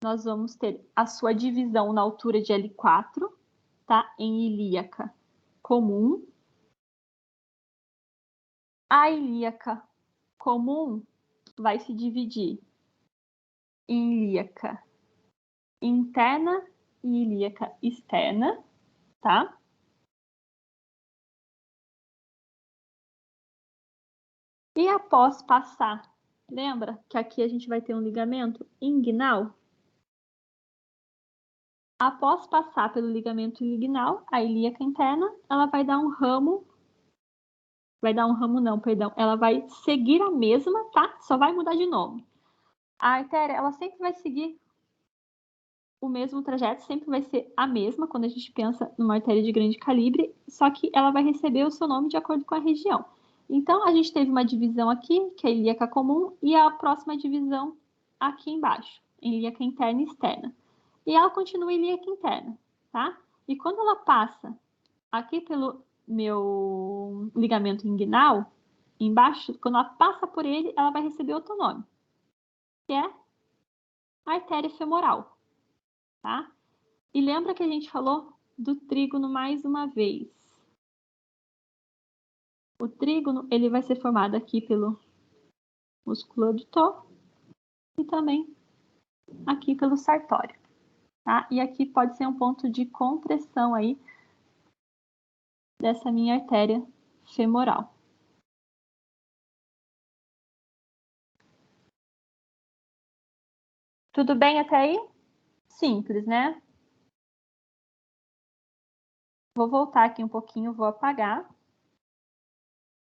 nós vamos ter a sua divisão na altura de L4, tá? Em ilíaca comum. A ilíaca comum vai se dividir em ilíaca interna e ilíaca externa, tá? E após passar, lembra que aqui a gente vai ter um ligamento inguinal? Após passar pelo ligamento inguinal, a ilíaca interna, ela vai dar um ramo, ela vai seguir a mesma, tá? Só vai mudar de nome. A artéria, ela sempre vai seguir o mesmo trajeto, sempre vai ser a mesma quando a gente pensa numa artéria de grande calibre, só que ela vai receber o seu nome de acordo com a região. Então, a gente teve uma divisão aqui, que é a ilíaca comum, e a próxima divisão aqui embaixo, em ilíaca interna e externa. E ela continua em ilíaca interna, tá? E quando ela passa aqui pelo meu ligamento inguinal, embaixo, quando ela passa por ele, ela vai receber outro nome, que é artéria femoral, tá? E lembra que a gente falou do trígono mais uma vez. O trígono, ele vai ser formado aqui pelo músculo adutor e também aqui pelo sartório, tá? E aqui pode ser um ponto de compressão aí dessa minha artéria femoral. Tudo bem até aí? Simples, né? Vou voltar aqui um pouquinho, vou apagar.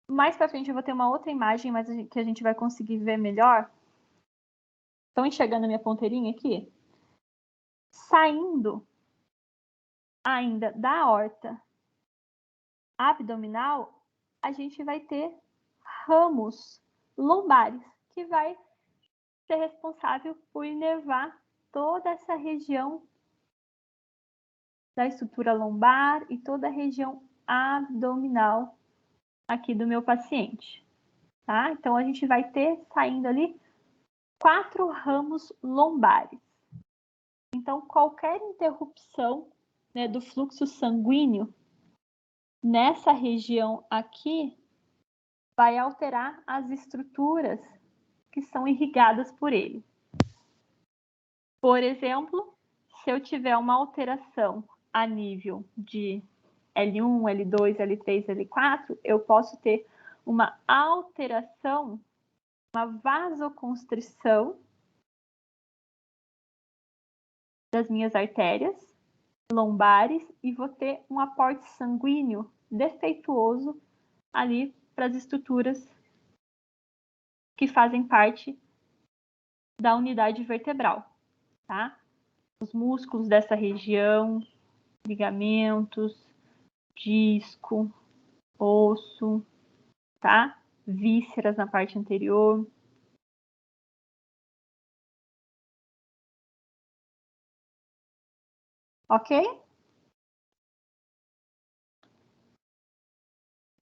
Mais para frente eu vou ter uma outra imagem, mas que a gente vai conseguir ver melhor. Estão enxergando a minha ponteirinha aqui? Saindo ainda da aorta abdominal, a gente vai ter ramos lombares, que vai ser responsável por inervar toda essa região da estrutura lombar e toda a região abdominal aqui do meu paciente, tá? Então, a gente vai ter saindo ali 4 ramos lombares. Então, qualquer interrupção, né, do fluxo sanguíneo nessa região aqui vai alterar as estruturas que são irrigadas por ele. Por exemplo, se eu tiver uma alteração a nível de L1, L2, L3, L4, eu posso ter uma alteração, uma vasoconstrição das minhas artérias lombares e vou ter um aporte sanguíneo defeituoso ali para as estruturas que fazem parte da unidade vertebral, tá? Os músculos dessa região, ligamentos, disco, osso, tá? Vísceras na parte anterior. Ok?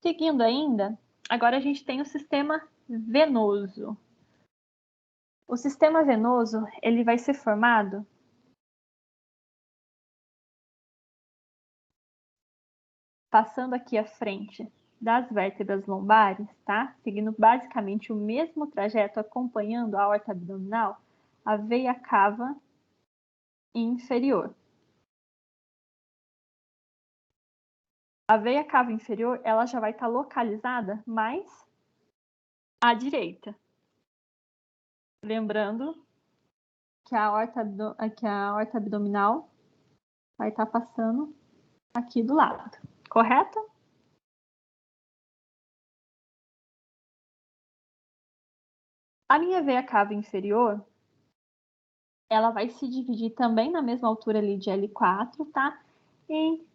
Seguindo ainda, agora a gente tem o sistema venoso. O sistema venoso, ele vai ser formado passando aqui à frente das vértebras lombares, tá? Seguindo basicamente o mesmo trajeto, acompanhando a aorta abdominal, a veia cava inferior. A veia cava inferior, ela já vai estar localizada mais à direita. Lembrando que a aorta abdominal vai estar passando aqui do lado, Correto? A minha veia cava inferior, ela vai se dividir também na mesma altura ali de L4, tá? Em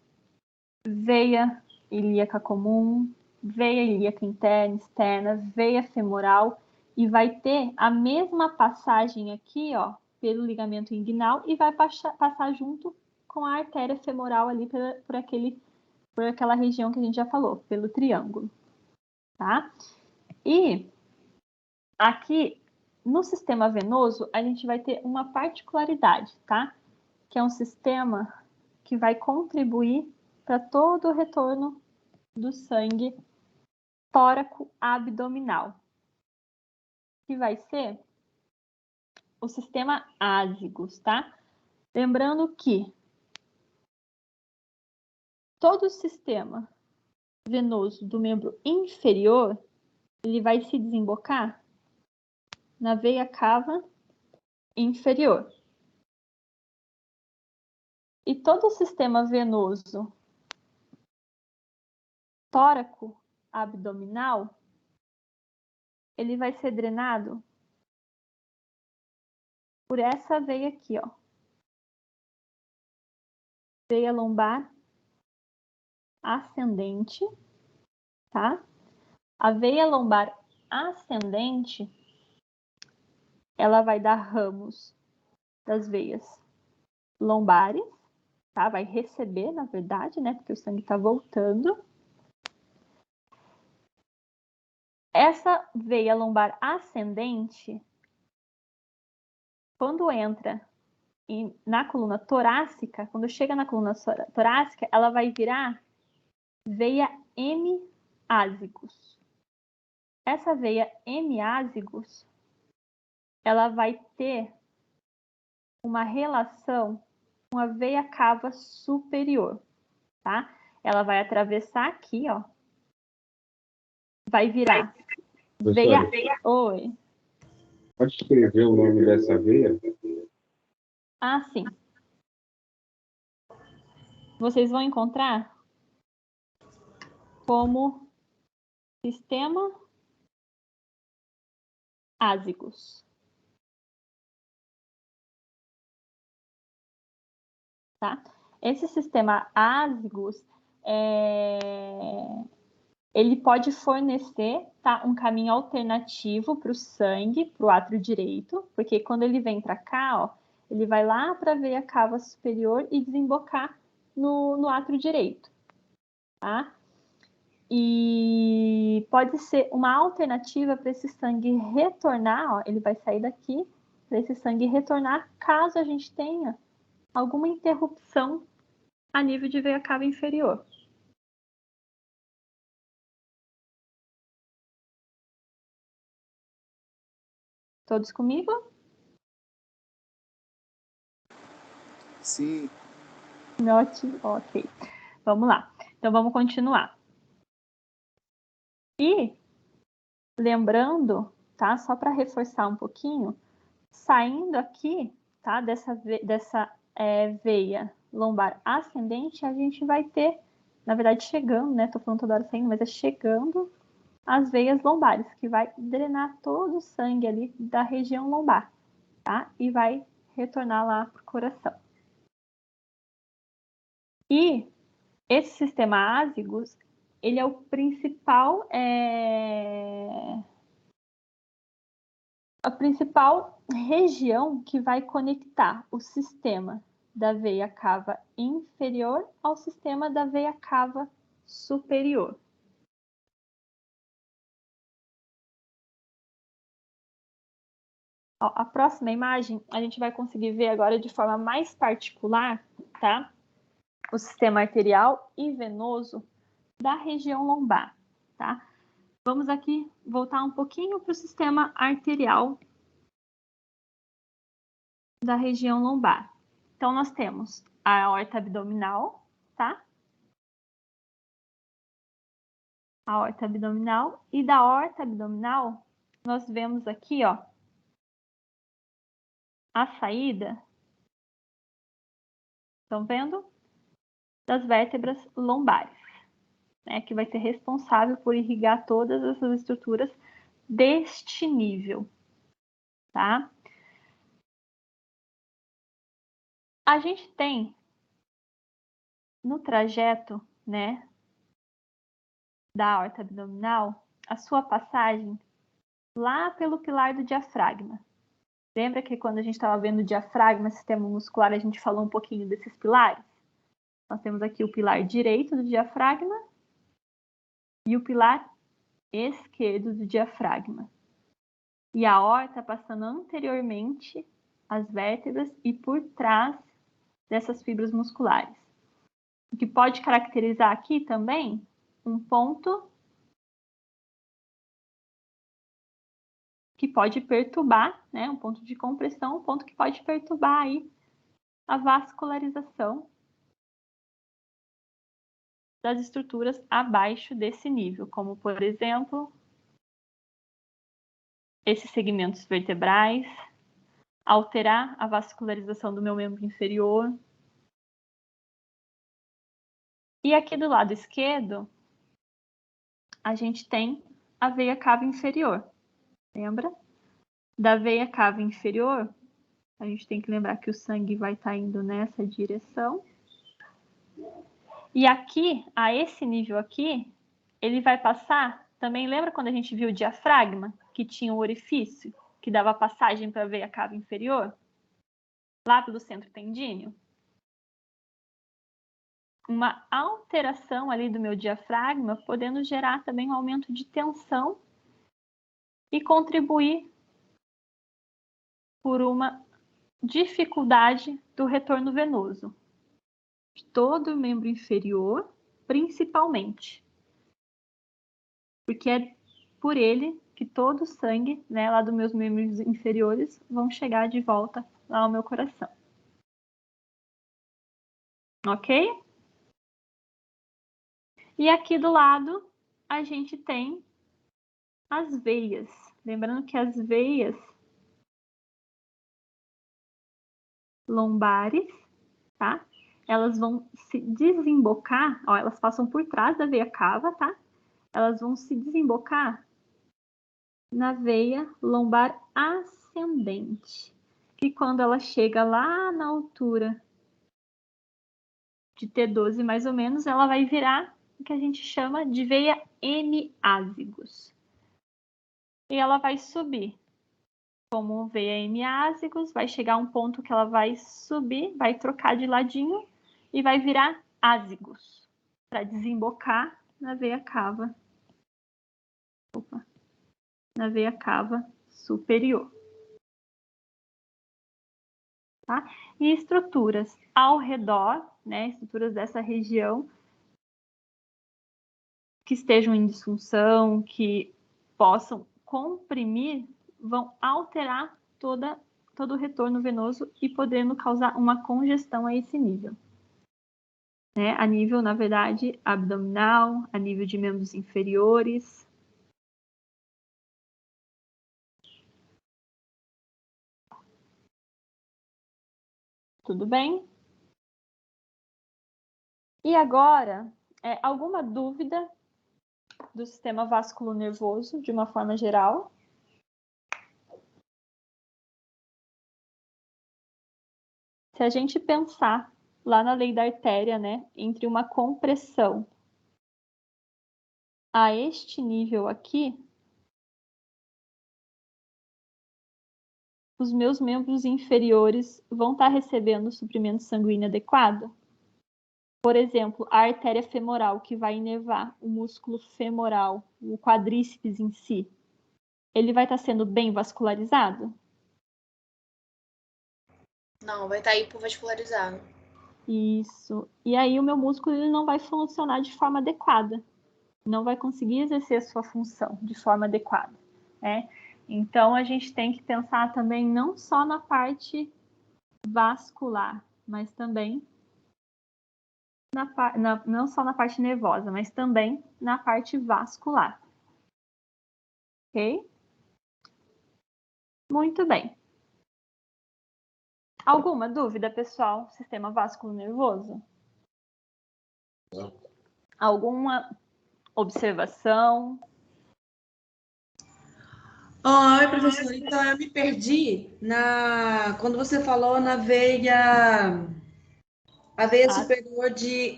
veia ilíaca comum, veia ilíaca interna, externa, veia femoral, e vai ter a mesma passagem aqui, ó, pelo ligamento inguinal, e vai passar junto com a artéria femoral ali por aquela região que a gente já falou, pelo triângulo, tá? E aqui, no sistema venoso, a gente vai ter uma particularidade, tá? Que é um sistema que vai contribuir para todo o retorno do sangue tóraco-abdominal, que vai ser o sistema ázigos, tá? Lembrando que todo o sistema venoso do membro inferior, ele vai se desembocar na veia cava inferior. E todo o sistema venoso tóraco-abdominal, ele vai ser drenado por essa veia aqui, ó. Veia lombar ascendente, tá? A veia lombar ascendente, ela vai dar ramos das veias lombares, tá? Vai receber, na verdade, né? Porque o sangue tá voltando. Essa veia lombar ascendente, quando entra na coluna torácica, quando chega na coluna torácica, ela vai virar veia hemiásicos. Essa veia hemiásicos, ela vai ter uma relação com a veia cava superior, tá? Ela vai atravessar aqui, ó. Vai virar veia... Oi. Pode escrever o nome dessa veia? Ah, sim. Vocês vão encontrar como sistema ázigos. Tá? Esse sistema ázigos, ele pode fornecer, tá, um caminho alternativo para o sangue, para o átrio direito, porque quando ele vem para cá, ó, ele vai lá para a veia cava superior e desembocar no átrio direito, tá? E pode ser uma alternativa para esse sangue retornar, ó, ele vai sair daqui, para esse sangue retornar, caso a gente tenha alguma interrupção a nível de veia cava inferior. Todos comigo? Sim. Ótimo, ok. Vamos lá. Então, vamos continuar. E, lembrando, tá? Só para reforçar um pouquinho, saindo aqui, tá? Dessa veia lombar ascendente, a gente vai ter, na verdade, chegando, né? Tô falando toda hora saindo, mas é chegando as veias lombares, que vai drenar todo o sangue ali da região lombar, tá? E vai retornar lá pro coração. E esse sistema ázigos, ele é o principal, a principal região que vai conectar o sistema da veia cava inferior ao sistema da veia cava superior. Ó, a próxima imagem a gente vai conseguir ver agora de forma mais particular, tá? O sistema arterial e venoso da região lombar, tá? Vamos aqui voltar um pouquinho para o sistema arterial da região lombar. Então, nós temos a aorta abdominal, tá? A aorta abdominal. E da aorta abdominal, nós vemos aqui, ó, a saída. Estão vendo? Das vértebras lombares, né, que vai ser responsável por irrigar todas essas estruturas deste nível, tá? A gente tem no trajeto, né, da aorta abdominal, a sua passagem lá pelo pilar do diafragma. Lembra que quando a gente estava vendo o diafragma, sistema muscular, a gente falou um pouquinho desses pilares? Nós temos aqui o pilar direito do diafragma e o pilar esquerdo do diafragma. E a aorta passando anteriormente às vértebras e por trás dessas fibras musculares. O que pode caracterizar aqui também um ponto que pode perturbar, né, um ponto de compressão, um ponto que pode perturbar aí a vascularização das estruturas abaixo desse nível, como, por exemplo, esses segmentos vertebrais, alterar a vascularização do meu membro inferior. E aqui do lado esquerdo, a gente tem a veia cava inferior. Lembra? Da veia cava inferior, a gente tem que lembrar que o sangue vai estar indo nessa direção. E aqui, a esse nível aqui, ele vai passar, também lembra quando a gente viu o diafragma, que tinha um orifício, que dava passagem para a veia cava inferior? Lá pelo centro tendíneo? Uma alteração ali do meu diafragma, podendo gerar também um aumento de tensão e contribuir por uma dificuldade do retorno venoso. De todo o membro inferior, principalmente. Porque é por ele que todo o sangue, né, lá dos meus membros inferiores, vão chegar de volta lá ao meu coração. Ok? E aqui do lado, a gente tem as veias. Lembrando que as veias lombares, tá? Elas vão se desembocar, ó, elas passam por trás da veia cava, tá? Elas vão se desembocar na veia lombar ascendente, que quando ela chega lá na altura de T12 mais ou menos, ela vai virar o que a gente chama de veia hemiásicos. E ela vai subir como veia hemiásicos, vai chegar a um ponto que ela vai subir, vai trocar de ladinho e vai virar ásicos, para desembocar na veia cava. Na veia cava superior. Tá? E estruturas ao redor, né, estruturas dessa região que estejam em disfunção, que possam comprimir, vão alterar todo o retorno venoso e podendo causar uma congestão a esse nível. Né? A nível, na verdade, abdominal, a nível de membros inferiores. Tudo bem? E agora, alguma dúvida do sistema vasculonervoso, de uma forma geral? Se a gente pensar lá na lei da artéria, né, entre uma compressão a este nível aqui, os meus membros inferiores vão estar recebendo suprimento sanguíneo adequado? Por exemplo, a artéria femoral, que vai inervar o músculo femoral, o quadríceps em si, ele vai estar sendo bem vascularizado? Não, vai estar hipovascularizado. Isso. E aí o meu músculo ele não vai funcionar de forma adequada. Não vai conseguir exercer a sua função de forma adequada. Né? Então, a gente tem que pensar também não só na parte vascular, mas também não só na parte nervosa, mas também na parte vascular. Ok? Muito bem. Alguma dúvida, pessoal? Sistema vasculo-nervoso? Não. Alguma observação. Oi, professor. Então, eu me perdi quando você falou na veia superior de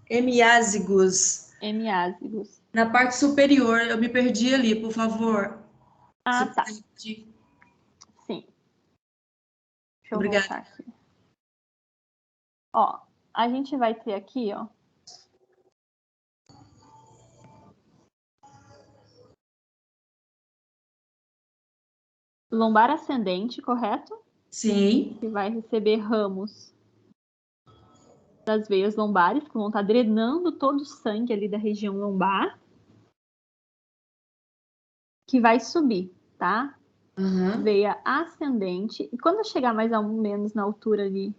hemiázigos. Hemiázigos. Na parte superior, eu me perdi ali, por favor. Ah, Você tá. pode repetir? Sim. Deixa eu Obrigada. voltar aqui. Ó, a gente vai ter aqui, ó. Lombar ascendente, correto? Sim. Que vai receber ramos das veias lombares, que vão estar drenando todo o sangue ali da região lombar, que vai subir, tá? Aham. Veia ascendente. E quando chegar mais ou menos na altura ali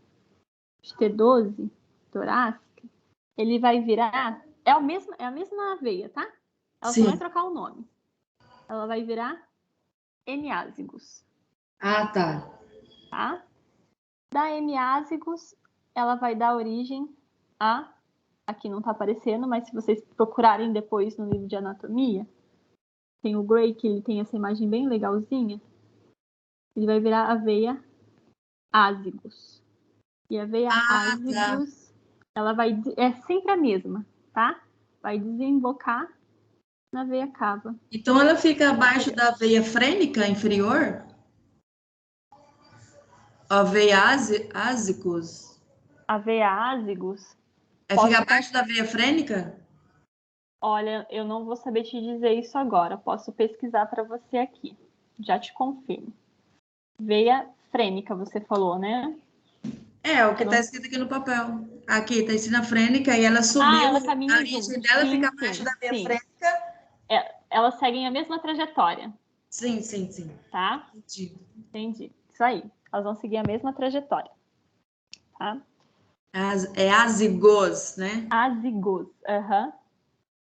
de T12, torácica, ele vai virar... É a mesma veia, tá? Ela só vai Sim. trocar o nome. Ela vai virar hemiázigos, Ah, tá. tá? Da hemiázigos, ela vai dar origem a... Aqui não tá aparecendo, mas se vocês procurarem depois no livro de anatomia, tem o Gray, que ele tem essa imagem bem legalzinha. Ele vai virar a veia ázigos. E a veia ázigos, ela vai... É sempre a mesma, tá? Vai desembocar na veia cava. Então, ela fica abaixo da veia frênica inferior? A veia ázicos? A veia ázigos... Fica abaixo da veia frênica? Olha, eu não vou saber te dizer isso agora. Posso pesquisar para você aqui. Já te confirmo. Veia frênica, você falou, né? É, o que está escrito aqui no papel. Aqui, está escrito na frênica e ela subiu. Ela caminha a origem junto. dela Sim, fica abaixo da veia frênica. Elas seguem a mesma trajetória. Sim, sim, sim. Tá? Entendi. Isso aí. Elas vão seguir a mesma trajetória. Tá? É ázigos, né? Ázigos. Aham.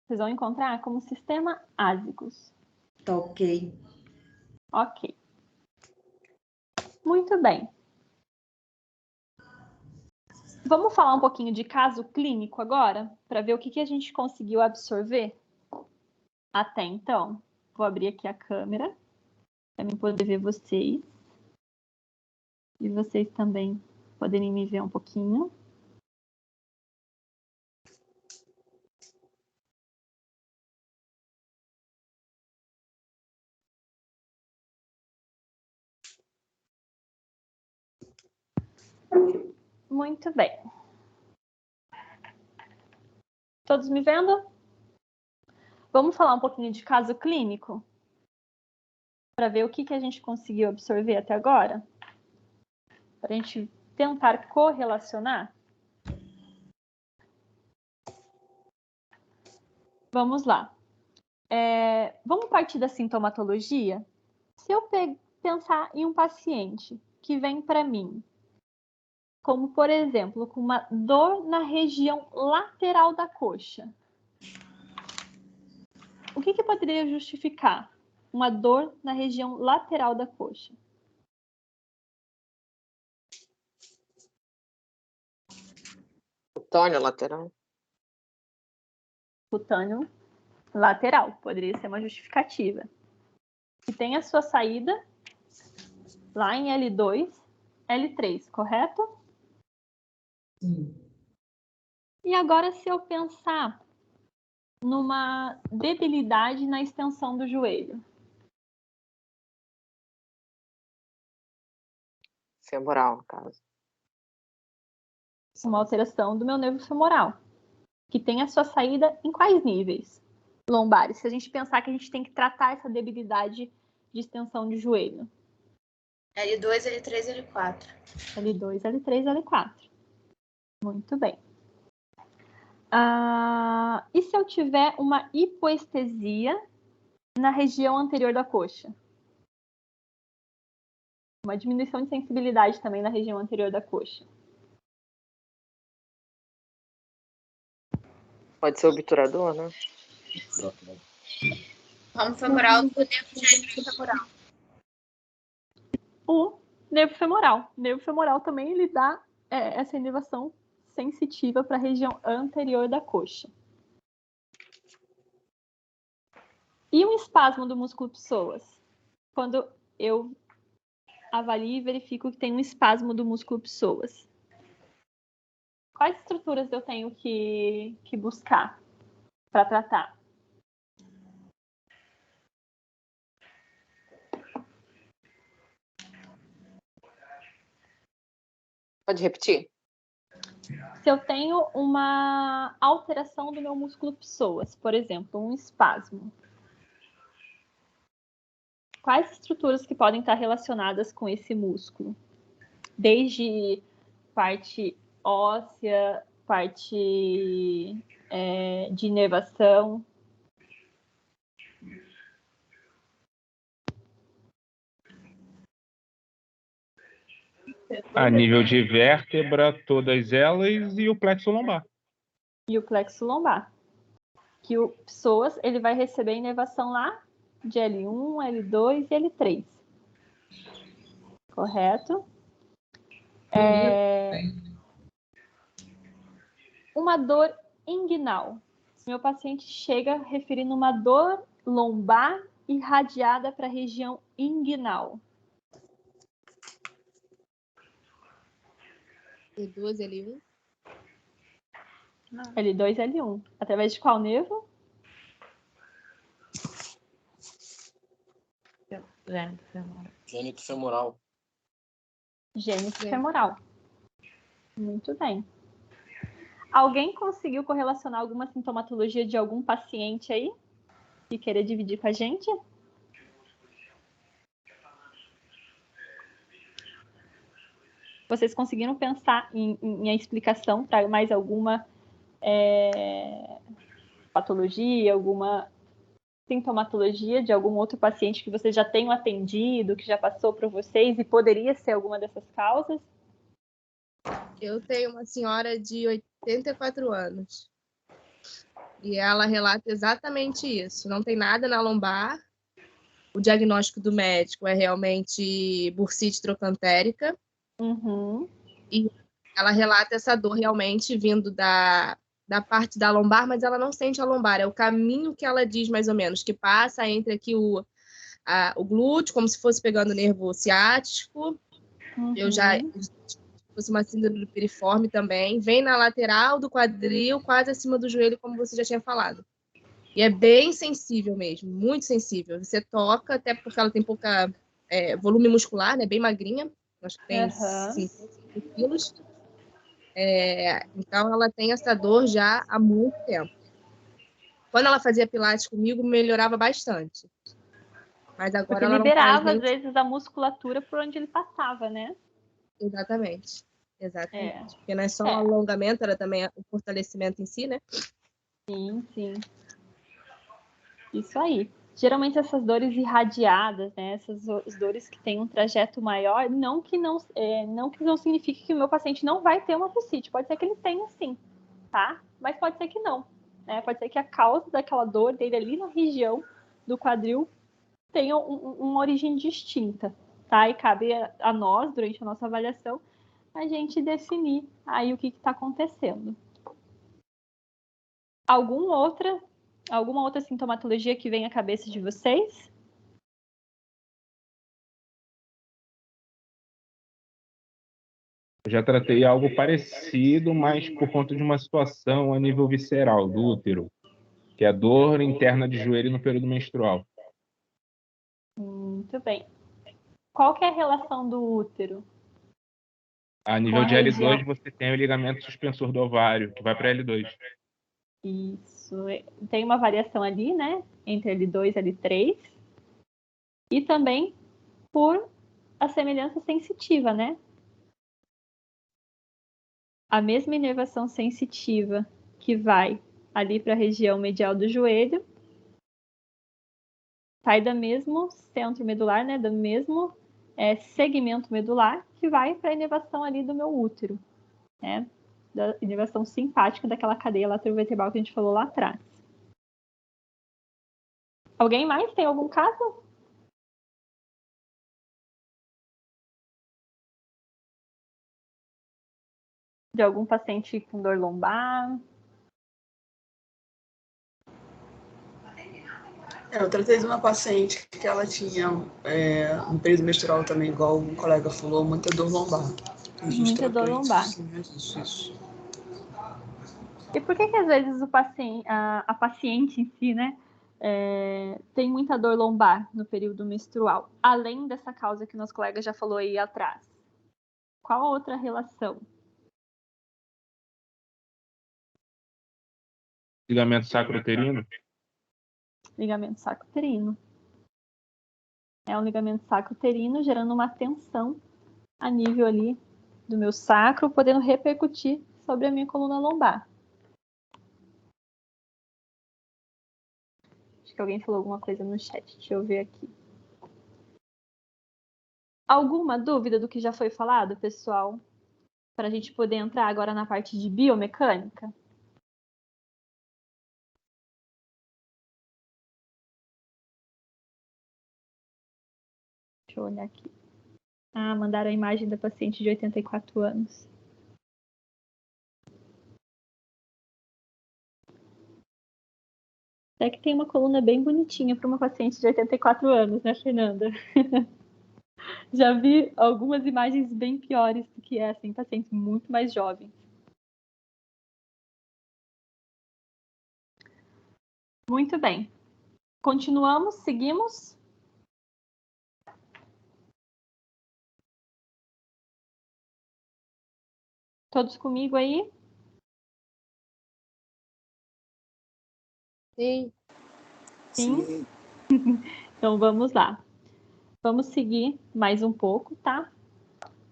Vocês vão encontrar como sistema ázigos. Tá ok. Ok. Muito bem. Vamos falar um pouquinho de caso clínico agora, para ver o que a gente conseguiu absorver até então. Vou abrir aqui a câmera, para mim poder ver vocês. E vocês também poderem me ver um pouquinho. Muito bem. Todos me vendo? Vamos falar um pouquinho de caso clínico? Para ver o que a gente conseguiu absorver até agora? Para a gente tentar correlacionar? Vamos lá. Vamos partir da sintomatologia? Se eu pensar em um paciente que vem para mim, como, por exemplo, com uma dor na região lateral da coxa, o que poderia justificar uma dor na região lateral da coxa? Cutâneo lateral. Cutâneo lateral, poderia ser uma justificativa. E tem a sua saída lá em L2, L3, correto? Sim. E agora, se eu pensar numa debilidade na extensão do joelho? Femoral, no caso. Uma alteração do meu nervo femoral, que tem a sua saída em quais níveis? Lombares. Se a gente pensar que a gente tem que tratar essa debilidade de extensão de joelho. L2, L3, L4. L2, L3, L4. Muito bem. E se eu tiver uma hipoestesia na região anterior da coxa? Uma diminuição de sensibilidade também na região anterior da coxa. Pode ser obturador, né? Ramo femoral do nervo femoral. O nervo femoral. O nervo femoral também ele dá essa inervação sensitiva para a região anterior da coxa. E um espasmo do músculo psoas? Quando eu avalio e verifico que tem um espasmo do músculo psoas, quais estruturas eu tenho que buscar para tratar? Pode repetir? Se eu tenho uma alteração do meu músculo psoas, por exemplo, um espasmo, quais estruturas que podem estar relacionadas com esse músculo? Desde parte óssea, parte de inervação. A nível de vértebra, todas elas e o plexo lombar. E o plexo lombar. Que o psoas, ele vai receber inervação lá de L1, L2 e L3. Correto? Uma dor inguinal. Meu paciente chega referindo uma dor lombar irradiada para a região inguinal. L2, L1? L2, L1. Através de qual nervo? Gênito femoral. Gênito femoral. Muito bem. Alguém conseguiu correlacionar alguma sintomatologia de algum paciente aí? E querer dividir com a gente? Vocês conseguiram pensar em a explicação para mais alguma patologia, alguma sintomatologia de algum outro paciente que vocês já tenham atendido, que já passou por vocês e poderia ser alguma dessas causas? Eu tenho uma senhora de 84 anos. E ela relata exatamente isso. Não tem nada na lombar. O diagnóstico do médico é realmente bursite trocantérica. Uhum. E ela relata essa dor realmente vindo da parte da lombar, mas ela não sente a lombar. É o caminho que ela diz, mais ou menos, que passa entre aqui o glúteo, como se fosse pegando o nervo ciático. Uhum. Eu já fosse uma síndrome do piriforme também. Vem na lateral do quadril, quase acima do joelho, como você já tinha falado. E é bem sensível mesmo, muito sensível. Você toca, até porque ela tem pouca volume muscular, né? Bem magrinha. Acho que tem 5 quilos. Então, ela tem essa dor já há muito tempo. Quando ela fazia pilates comigo, melhorava bastante. Mas agora porque ela liberava, não faz às vezes, a musculatura por onde ele passava, né? Exatamente. Porque não é só o alongamento, era também o fortalecimento em si, né? Sim. Isso aí. Geralmente essas dores irradiadas, né? Essas dores que têm um trajeto maior, não que não signifique que o meu paciente não vai ter uma bursite. Pode ser que ele tenha sim, tá? Mas pode ser que não. Né? Pode ser que a causa daquela dor dele ali na região do quadril tenha uma origem distinta, tá? E cabe a nós, durante a nossa avaliação, a gente definir aí o que está acontecendo. Alguma outra sintomatologia que vem à cabeça de vocês? Eu já tratei algo parecido, mas por conta de uma situação a nível visceral, do útero, que é a dor interna de joelho no período menstrual. Muito bem. Qual que é a relação do útero? A nível de L2, você tem o ligamento suspensor do ovário, que vai para L2. Isso. Tem uma variação ali, né? Entre L2 e L3. E também por a semelhança sensitiva, né? A mesma inervação sensitiva que vai ali para a região medial do joelho sai do mesmo centro medular, né? Do mesmo segmento medular que vai para a inervação ali do meu útero, né? Da inervação simpática daquela cadeia laterovertebral que a gente falou lá atrás. Alguém mais tem algum caso? De algum paciente com dor lombar? Eu tratei de uma paciente que ela tinha um período menstrual também, igual um colega falou, muita dor lombar. A gente Muita dor tratou lombar. isso, né? Isso. E por que às vezes a paciente em si, né, tem muita dor lombar no período menstrual, além dessa causa que nosso colega já falou aí atrás? Qual a outra relação? Ligamento sacro-uterino? Ligamento sacro-uterino. É um ligamento sacro-uterino gerando uma tensão a nível ali do meu sacro, podendo repercutir sobre a minha coluna lombar. Acho que alguém falou alguma coisa no chat. Deixa eu ver aqui. Alguma dúvida do que já foi falado, pessoal? Para a gente poder entrar agora na parte de biomecânica? Deixa eu olhar aqui. Ah, mandaram a imagem da paciente de 84 anos. É que tem uma coluna bem bonitinha para uma paciente de 84 anos, né, Fernanda? Já vi algumas imagens bem piores do que essa, em pacientes muito mais jovens. Muito bem. Continuamos, seguimos. Todos comigo aí? Sim. Sim. Então vamos lá. Vamos seguir mais um pouco, tá?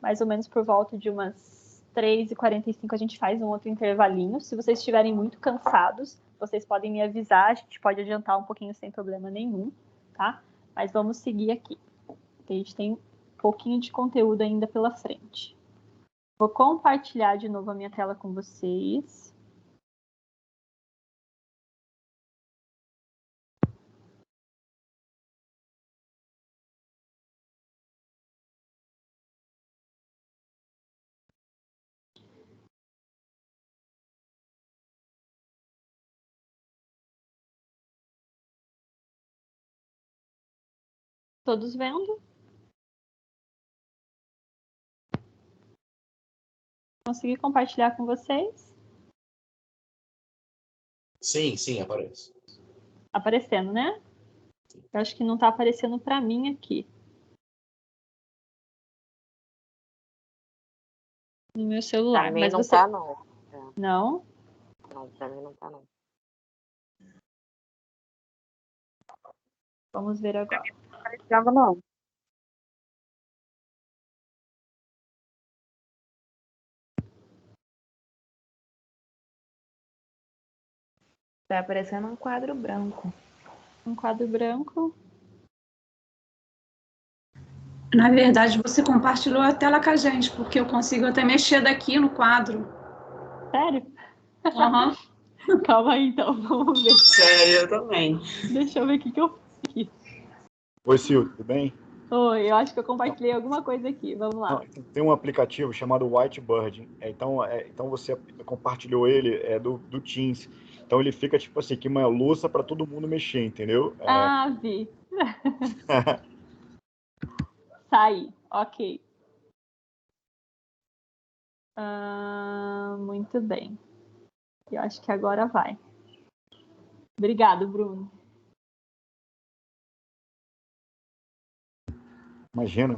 Mais ou menos por volta de umas 3h45 a gente faz um outro intervalinho. Se vocês estiverem muito cansados, vocês podem me avisar, a gente pode adiantar um pouquinho sem problema nenhum, tá? Mas vamos seguir aqui. A gente tem um pouquinho de conteúdo ainda pela frente. Vou compartilhar de novo a minha tela com vocês. Todos vendo? Consegui compartilhar com vocês? Sim, aparece. Aparecendo, né? Eu acho que não está aparecendo para mim aqui. No meu celular. Pra mim mas não você... tá, não. Não? Não, pra mim não tá, não. Vamos ver agora. Não aparecendo, não. Tá aparecendo um quadro branco. Um quadro branco. Na verdade, você compartilhou a tela com a gente, porque eu consigo até mexer daqui no quadro. Sério? Uhum. Calma aí, então. Vamos ver. Sério, eu também. Deixa eu ver o que eu fiz. Oi, Sil, tudo bem? Oi, eu acho que eu compartilhei alguma coisa aqui. Vamos lá. Não, tem um aplicativo chamado Whitebird. Então você compartilhou ele do Teams. Então ele fica tipo assim, que uma louça para todo mundo mexer, entendeu? Ah, vi. Saí, ok. Muito bem. Eu acho que agora vai. Obrigado, Bruno. Imagina.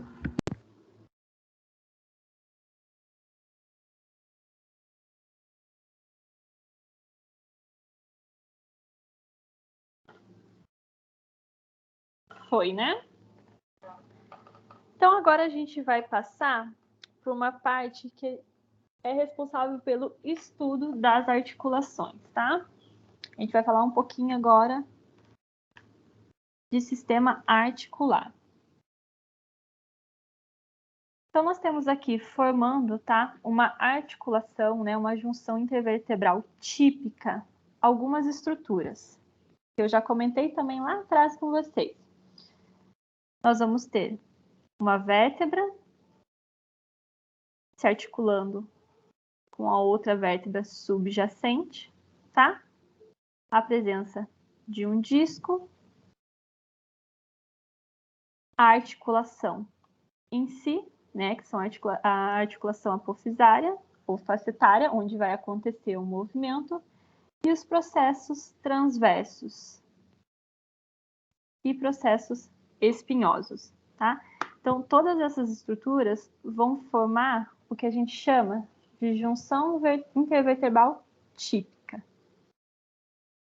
Foi, né? Então agora a gente vai passar por uma parte que é responsável pelo estudo das articulações, tá? A gente vai falar um pouquinho agora de sistema articular. Então nós temos aqui formando, tá, uma articulação, né, uma junção intervertebral típica, algumas estruturas, que eu já comentei também lá atrás com vocês. Nós vamos ter uma vértebra se articulando com a outra vértebra subjacente, tá? A presença de um disco a articulação em si, né, que são a articulação apofisária ou facetária, onde vai acontecer o movimento, e os processos transversos e processos espinhosos, tá? Então, todas essas estruturas vão formar o que a gente chama de junção intervertebral típica,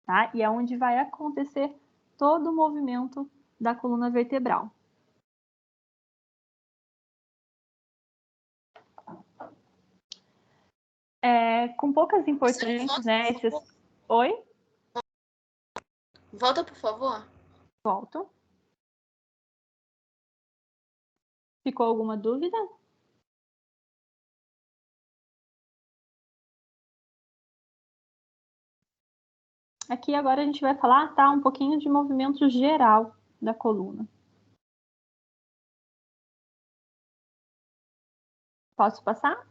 tá? E é onde vai acontecer todo o movimento da coluna vertebral. Com poucas importâncias, né? Oi? Volta, por favor. Volto. Ficou alguma dúvida? Aqui agora a gente vai falar, tá, um pouquinho de movimento geral da coluna. Posso passar?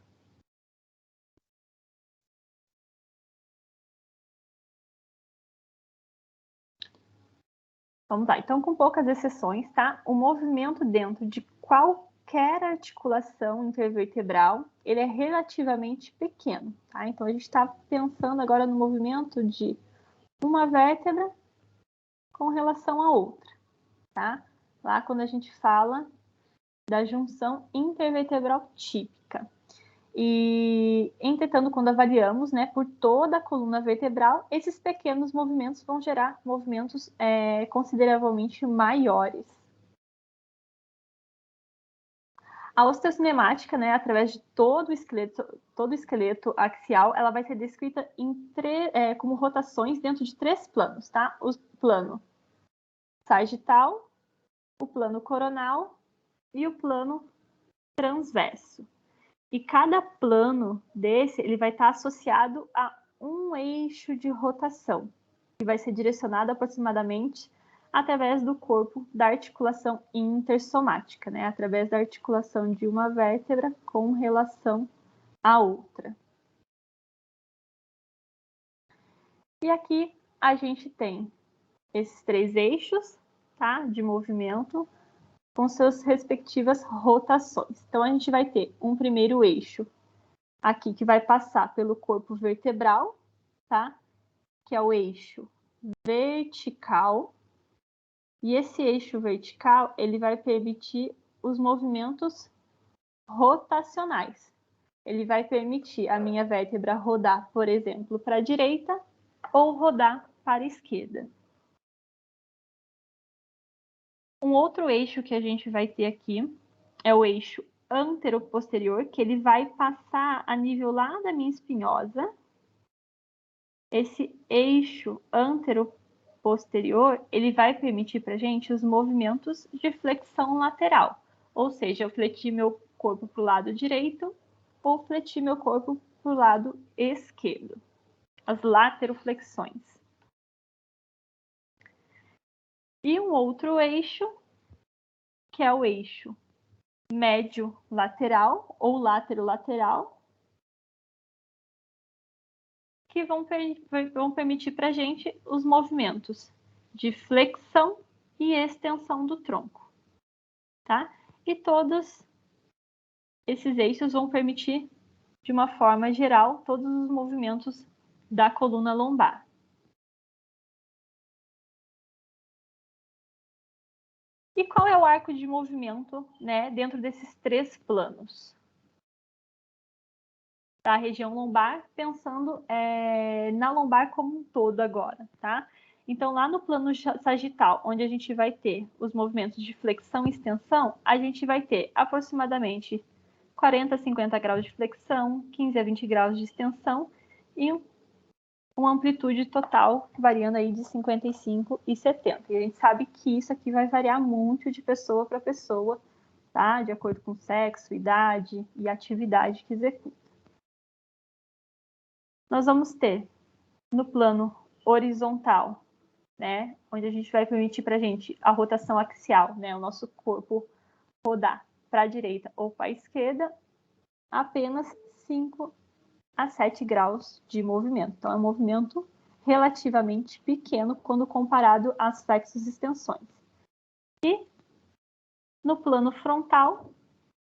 Vamos lá. Então, com poucas exceções, tá? O movimento dentro de qualquer articulação intervertebral, ele é relativamente pequeno, tá? Então, a gente está pensando agora no movimento de uma vértebra com relação à outra, tá? Lá quando a gente fala da junção intervertebral típica. E, entretanto, quando avaliamos, né, por toda a coluna vertebral, esses pequenos movimentos vão gerar movimentos consideravelmente maiores. A osteocinemática, né, através de todo o esqueleto axial, ela vai ser descrita como rotações dentro de 3 planos, tá? O plano sagital, o plano coronal e o plano transverso. E cada plano desse, ele vai estar associado a um eixo de rotação, que vai ser direcionado aproximadamente através do corpo da articulação intersomática, né? Através da articulação de uma vértebra com relação à outra. E aqui a gente tem esses 3 eixos, tá? De movimento, com suas respectivas rotações. Então, a gente vai ter um primeiro eixo aqui que vai passar pelo corpo vertebral, tá? Que é o eixo vertical. E esse eixo vertical, ele vai permitir os movimentos rotacionais. Ele vai permitir a minha vértebra rodar, por exemplo, para a direita ou rodar para a esquerda. Um outro eixo que a gente vai ter aqui é o eixo anteroposterior, que ele vai passar a nível lá da minha espinhosa. Esse eixo anteroposterior, ele vai permitir para a gente os movimentos de flexão lateral. Ou seja, eu fletir meu corpo para o lado direito ou fletir meu corpo para o lado esquerdo. As lateroflexões. E um outro eixo, que é o eixo médio lateral ou laterolateral, que vão permitir para a gente os movimentos de flexão e extensão do tronco, tá? E todos esses eixos vão permitir, de uma forma geral, todos os movimentos da coluna lombar. E qual é o arco de movimento, né, dentro desses 3 planos? Da região lombar, pensando na lombar como um todo agora, tá? Então, lá no plano sagital, onde a gente vai ter os movimentos de flexão e extensão, a gente vai ter aproximadamente 40 a 50 graus de flexão, 15 a 20 graus de extensão e uma amplitude total variando aí de 55 e 70. E a gente sabe que isso aqui vai variar muito de pessoa para pessoa, tá? De acordo com sexo, idade e atividade que executa. Nós vamos ter no plano horizontal, né? Onde a gente vai permitir para a gente a rotação axial, né? O nosso corpo rodar para a direita ou para a esquerda, apenas 5 a 7 graus de movimento. Então, é um movimento relativamente pequeno quando comparado às flexos e extensões. E No plano frontal,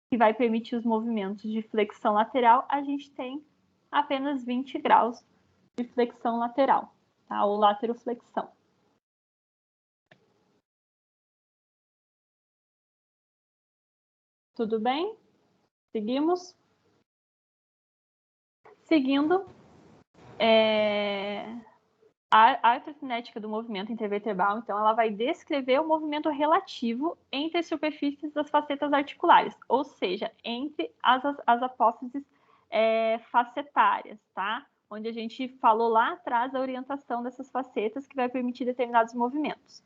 que vai permitir os movimentos de flexão lateral, a gente tem apenas 20 graus de flexão lateral, tá? Ou lateroflexão. Tudo bem? Seguimos? Seguindo, a artrocinética do movimento intervertebral, então, ela vai descrever o movimento relativo entre as superfícies das facetas articulares, ou seja, entre as apófises facetárias, tá? Onde a gente falou lá atrás a orientação dessas facetas que vai permitir determinados movimentos.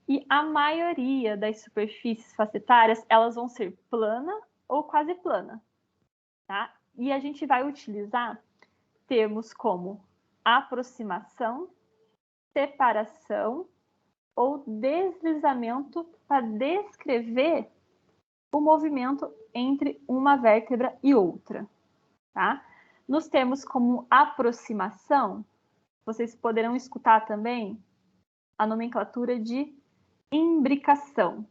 E a maioria das superfícies facetárias, elas vão ser plana ou quase plana, tá? E a gente vai utilizar termos como aproximação, separação ou deslizamento para descrever o movimento entre uma vértebra e outra, tá? Nos termos como aproximação, vocês poderão escutar também a nomenclatura de imbricação,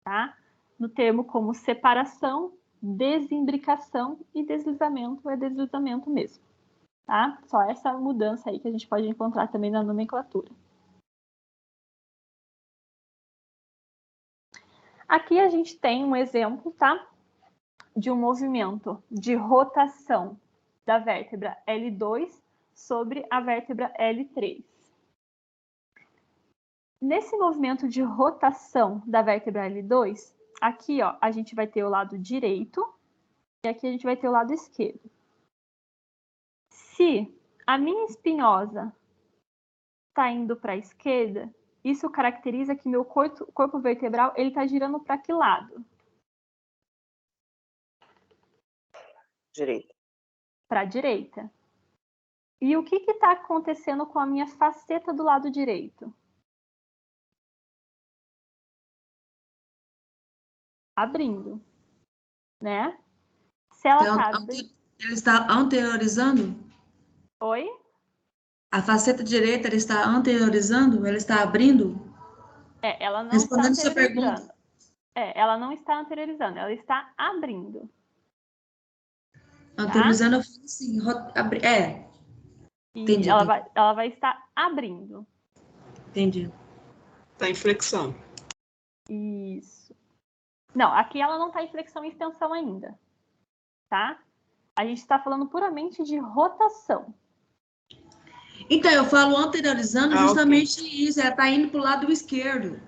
tá? No termo como separação, desimbricação e deslizamento é deslizamento mesmo. Tá? Só essa mudança aí que a gente pode encontrar também na nomenclatura. Aqui a gente tem um exemplo, tá? De um movimento de rotação da vértebra L2 sobre a vértebra L3. Nesse movimento de rotação da vértebra L2, aqui ó, a gente vai ter o lado direito e aqui a gente vai ter o lado esquerdo. Se a minha espinhosa está indo para a esquerda, isso caracteriza que meu corpo vertebral ele está girando para que lado? Direita. Para a direita. E o que está acontecendo com a minha faceta do lado direito? Abrindo, né? Se ela Então, ela está anteriorizando? Oi? A faceta direita, ela está anteriorizando? Ela está abrindo? Ela não Respondendo está sua anteriorizando. pergunta. Ela não está anteriorizando, ela está abrindo. Anteriorizando, eu falo assim, entendi. Ela vai estar abrindo. Entendi. Está em flexão. Isso. Não, aqui ela não está em flexão e extensão ainda. Tá? A gente está falando puramente de rotação. Então, eu falo anteriorizando justamente ok. isso. Ela está indo para o lado esquerdo.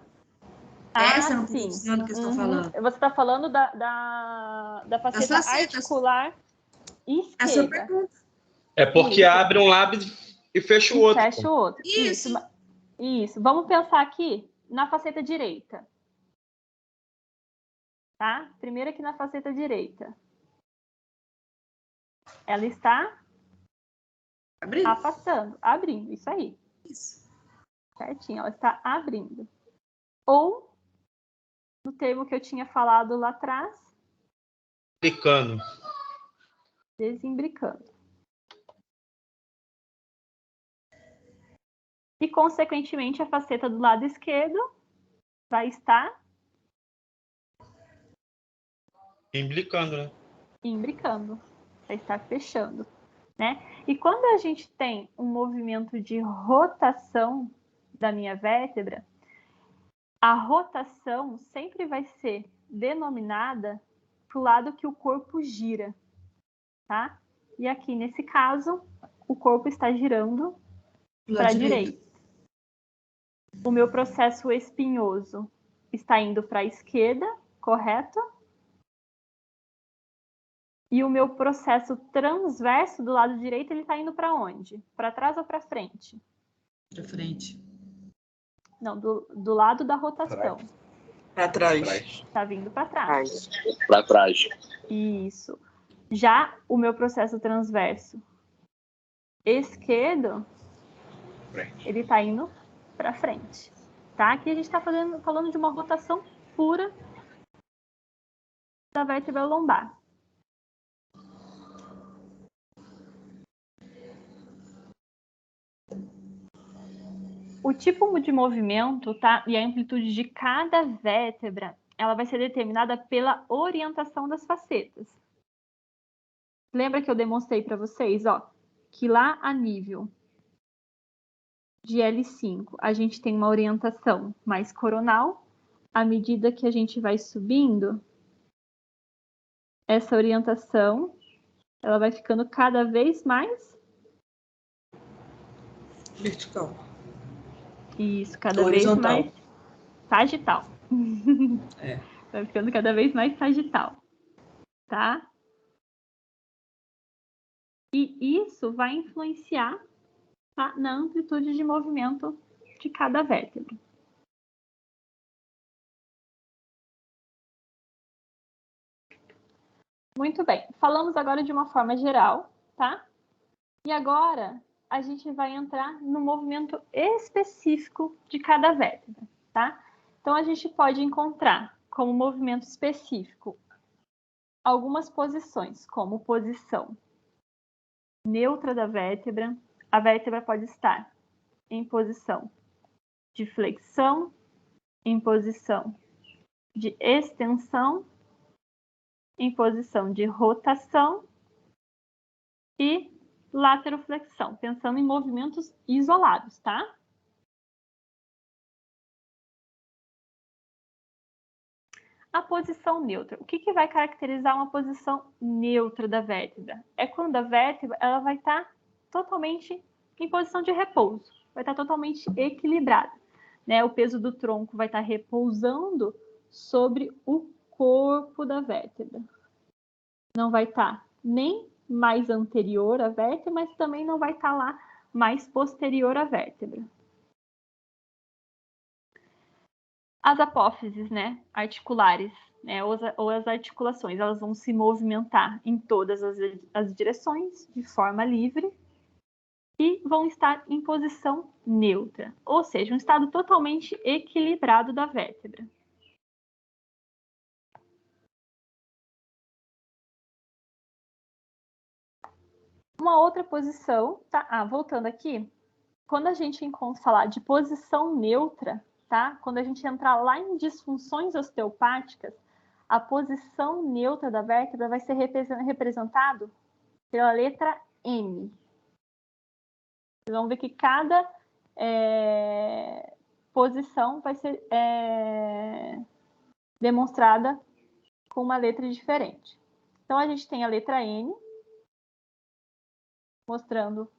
Essa é a Sim. anteriorizando que eu estou falando. Você está falando da faceta articular esquerda. É a sua pergunta. É porque abre um lado e fecha o outro. Fecha o outro. Isso. Vamos pensar aqui na faceta direita. Tá? Primeiro aqui na faceta direita. Ela está afastando, abrindo, isso aí. Isso. Certinho, ela está abrindo. Ou, no termo que eu tinha falado lá atrás, desimbricando. E, consequentemente, a faceta do lado esquerdo vai estar imbricando, né? Imbricando, vai estar fechando, né? E quando a gente tem um movimento de rotação da minha vértebra, a rotação sempre vai ser denominada para o lado que o corpo gira, tá? E aqui, nesse caso, o corpo está girando para a direita. O meu processo espinhoso está indo para a esquerda, correto? E o meu processo transverso do lado direito, ele está indo para onde? Para trás ou para frente? Para frente. Não, do lado da rotação. Para trás. Está vindo para trás. Para trás. Isso. Já o meu processo transverso esquerdo, ele está indo para frente. Tá? Aqui a gente está falando de uma rotação pura da vértebra lombar. O tipo de movimento, tá? E a amplitude de cada vértebra, ela vai ser determinada pela orientação das facetas. Lembra que eu demonstrei para vocês, ó, que lá a nível de L5, a gente tem uma orientação mais coronal. À medida que a gente vai subindo, essa orientação, ela vai ficando cada vez mais vertical. Isso, cada horizontal. vez mais sagital. É. Vai ficando cada vez mais sagital, tá? E isso vai influenciar, tá, na amplitude de movimento de cada vértebra. Muito bem. Falamos agora de uma forma geral, tá? E agora a gente vai entrar no movimento específico de cada vértebra, tá? Então a gente pode encontrar como movimento específico algumas posições, como posição neutra da vértebra. A vértebra pode estar em posição de flexão, em posição de extensão, em posição de rotação e lateroflexão, pensando em movimentos isolados, tá? A posição neutra. O que vai caracterizar uma posição neutra da vértebra? É quando a vértebra ela vai estar totalmente em posição de repouso, vai estar totalmente equilibrada, né? O peso do tronco vai estar repousando sobre o corpo da vértebra. Não vai estar nem mais anterior à vértebra, mas também não vai estar lá mais posterior à vértebra. As apófises, né, articulares, né, ou as articulações, elas vão se movimentar em todas as direções de forma livre e vão estar em posição neutra, ou seja, um estado totalmente equilibrado da vértebra. Uma outra posição, tá? Voltando aqui, quando a gente falar de posição neutra, tá? Quando a gente entrar lá em disfunções osteopáticas, a posição neutra da vértebra vai ser representado pela letra M. Vocês vão ver que cada posição vai ser demonstrada com uma letra diferente. Então, a gente tem a letra N, mostrando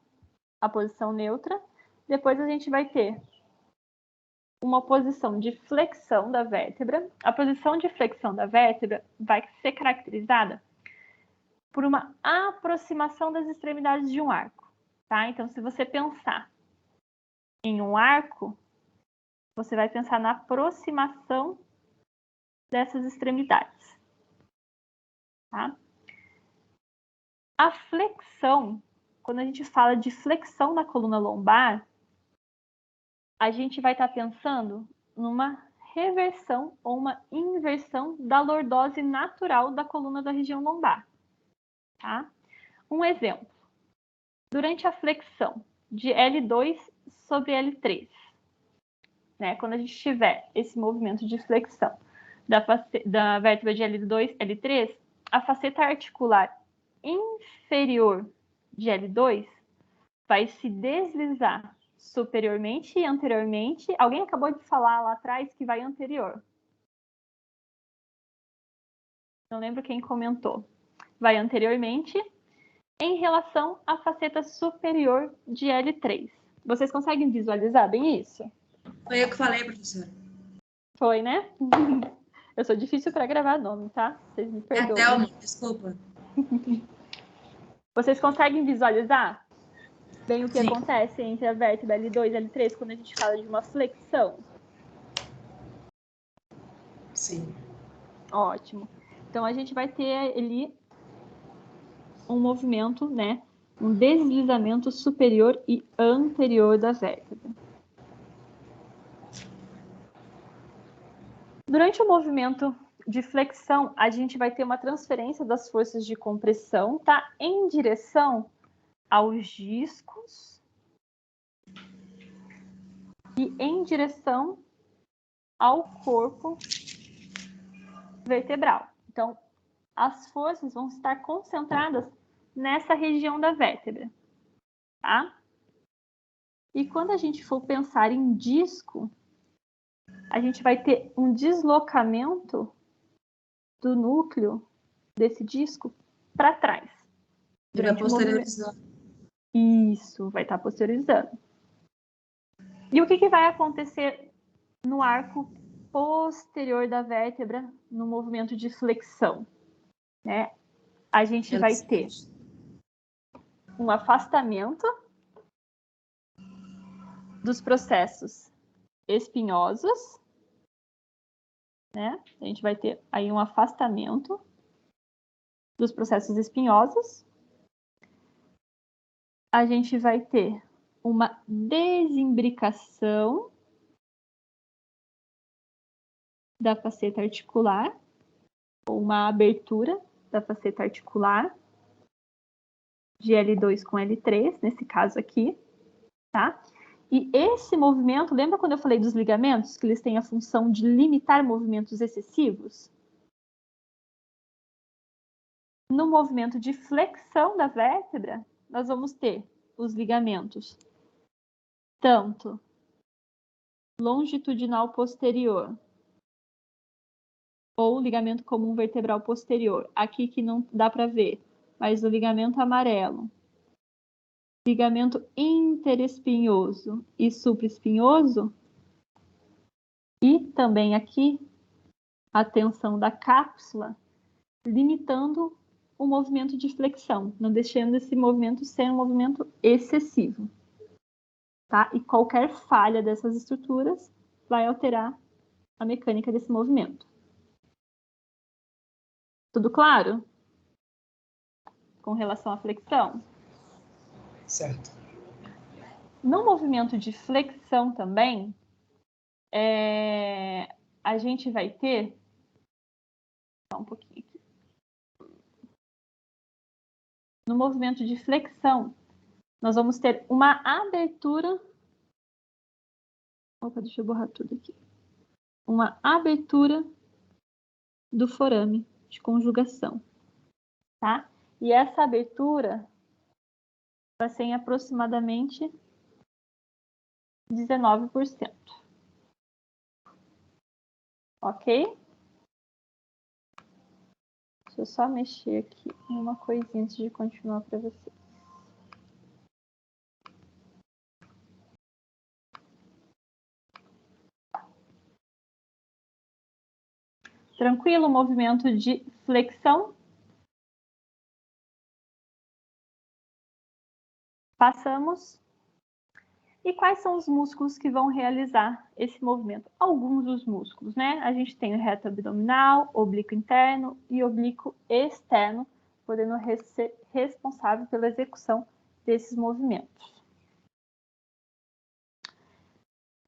a posição neutra. Depois a gente vai ter uma posição de flexão da vértebra. A posição de flexão da vértebra vai ser caracterizada por uma aproximação das extremidades de um arco, tá? Então, se você pensar em um arco, você vai pensar na aproximação dessas extremidades, tá? A flexão, quando a gente fala de flexão na coluna lombar, a gente vai estar pensando numa reversão ou uma inversão da lordose natural da coluna da região lombar, tá? Um exemplo. Durante a flexão de L2 sobre L3, né? Quando a gente tiver esse movimento de flexão da vértebra de L2, L3, a faceta articular inferior de L2 vai se deslizar superiormente e anteriormente. Alguém acabou de falar lá atrás que vai anterior. Não lembro quem comentou. Vai anteriormente em relação à faceta superior de L3. Vocês conseguem visualizar bem isso? Foi eu que falei, professora. Foi, né? Eu sou difícil para gravar nome, tá? Vocês me perdoem. Thelma, desculpa. Vocês conseguem visualizar bem o que Sim. acontece entre a vértebra L2 e L3 quando a gente fala de uma flexão? Sim. Ótimo. Então, a gente vai ter ali um movimento, né? Um deslizamento superior e anterior da vértebra. Durante o movimento de flexão, a gente vai ter uma transferência das forças de compressão, tá? Em direção aos discos e em direção ao corpo vertebral. Então, as forças vão estar concentradas nessa região da vértebra, tá? E quando a gente for pensar em disco, a gente vai ter um deslocamento do núcleo desse disco para trás. Ele vai posteriorizando. Isso, vai estar posteriorizando. E o que vai acontecer no arco posterior da vértebra no movimento de flexão? Né? A gente vai ter um afastamento dos processos espinhosos, né? A gente vai ter aí um afastamento dos processos espinhosos. A gente vai ter uma desimbricação da faceta articular, ou uma abertura da faceta articular de L2 com L3, nesse caso aqui, tá? E esse movimento, lembra quando eu falei dos ligamentos, que eles têm a função de limitar movimentos excessivos? No movimento de flexão da vértebra, nós vamos ter os ligamentos tanto longitudinal posterior ou ligamento comum vertebral posterior. Aqui que não dá para ver, mas o ligamento amarelo, ligamento interespinhoso e supraespinhoso, e também aqui a tensão da cápsula, limitando o movimento de flexão, não deixando esse movimento ser um movimento excessivo. Tá? E qualquer falha dessas estruturas vai alterar a mecânica desse movimento. Tudo claro? Com relação à flexão? Certo. No movimento de flexão também, a gente vai ter... Só um pouquinho aqui. No movimento de flexão, nós vamos ter uma abertura... Opa, deixa eu borrar tudo aqui. Uma abertura do forame de conjugação, tá? E essa abertura vai ser em aproximadamente 19%. Ok? Deixa eu só mexer aqui em uma coisinha antes de continuar para vocês. Tranquilo o movimento de flexão? Passamos. E quais são os músculos que vão realizar esse movimento? Alguns dos músculos, né? A gente tem o reto abdominal, oblíquo interno e oblíquo externo, podendo ser responsável pela execução desses movimentos.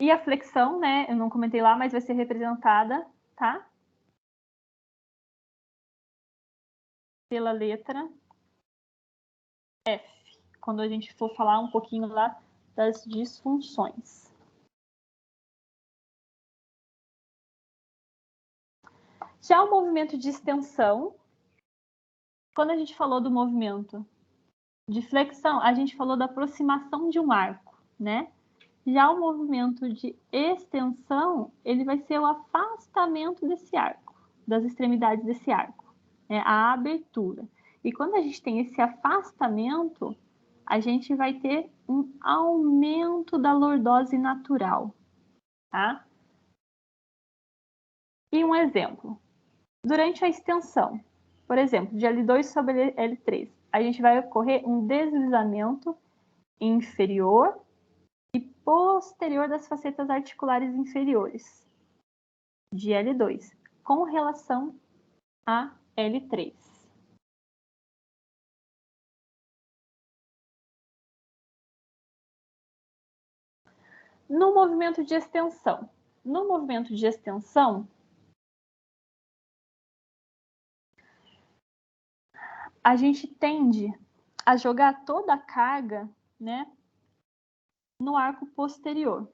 E a flexão, né? Eu não comentei lá, mas vai ser representada, tá? Pela letra F, quando a gente for falar um pouquinho lá das disfunções. Já o movimento de extensão, quando a gente falou do movimento de flexão, a gente falou da aproximação de um arco, né? Já o movimento de extensão, ele vai ser o afastamento desse arco, das extremidades desse arco, né? A abertura. E quando a gente tem esse afastamento, a gente vai ter um aumento da lordose natural, tá? E um exemplo. Durante a extensão, por exemplo, de L2 sobre L3, a gente vai ocorrer um deslizamento inferior e posterior das facetas articulares inferiores de L2, com relação a L3. No movimento de extensão, a gente tende a jogar toda a carga, né, no arco posterior.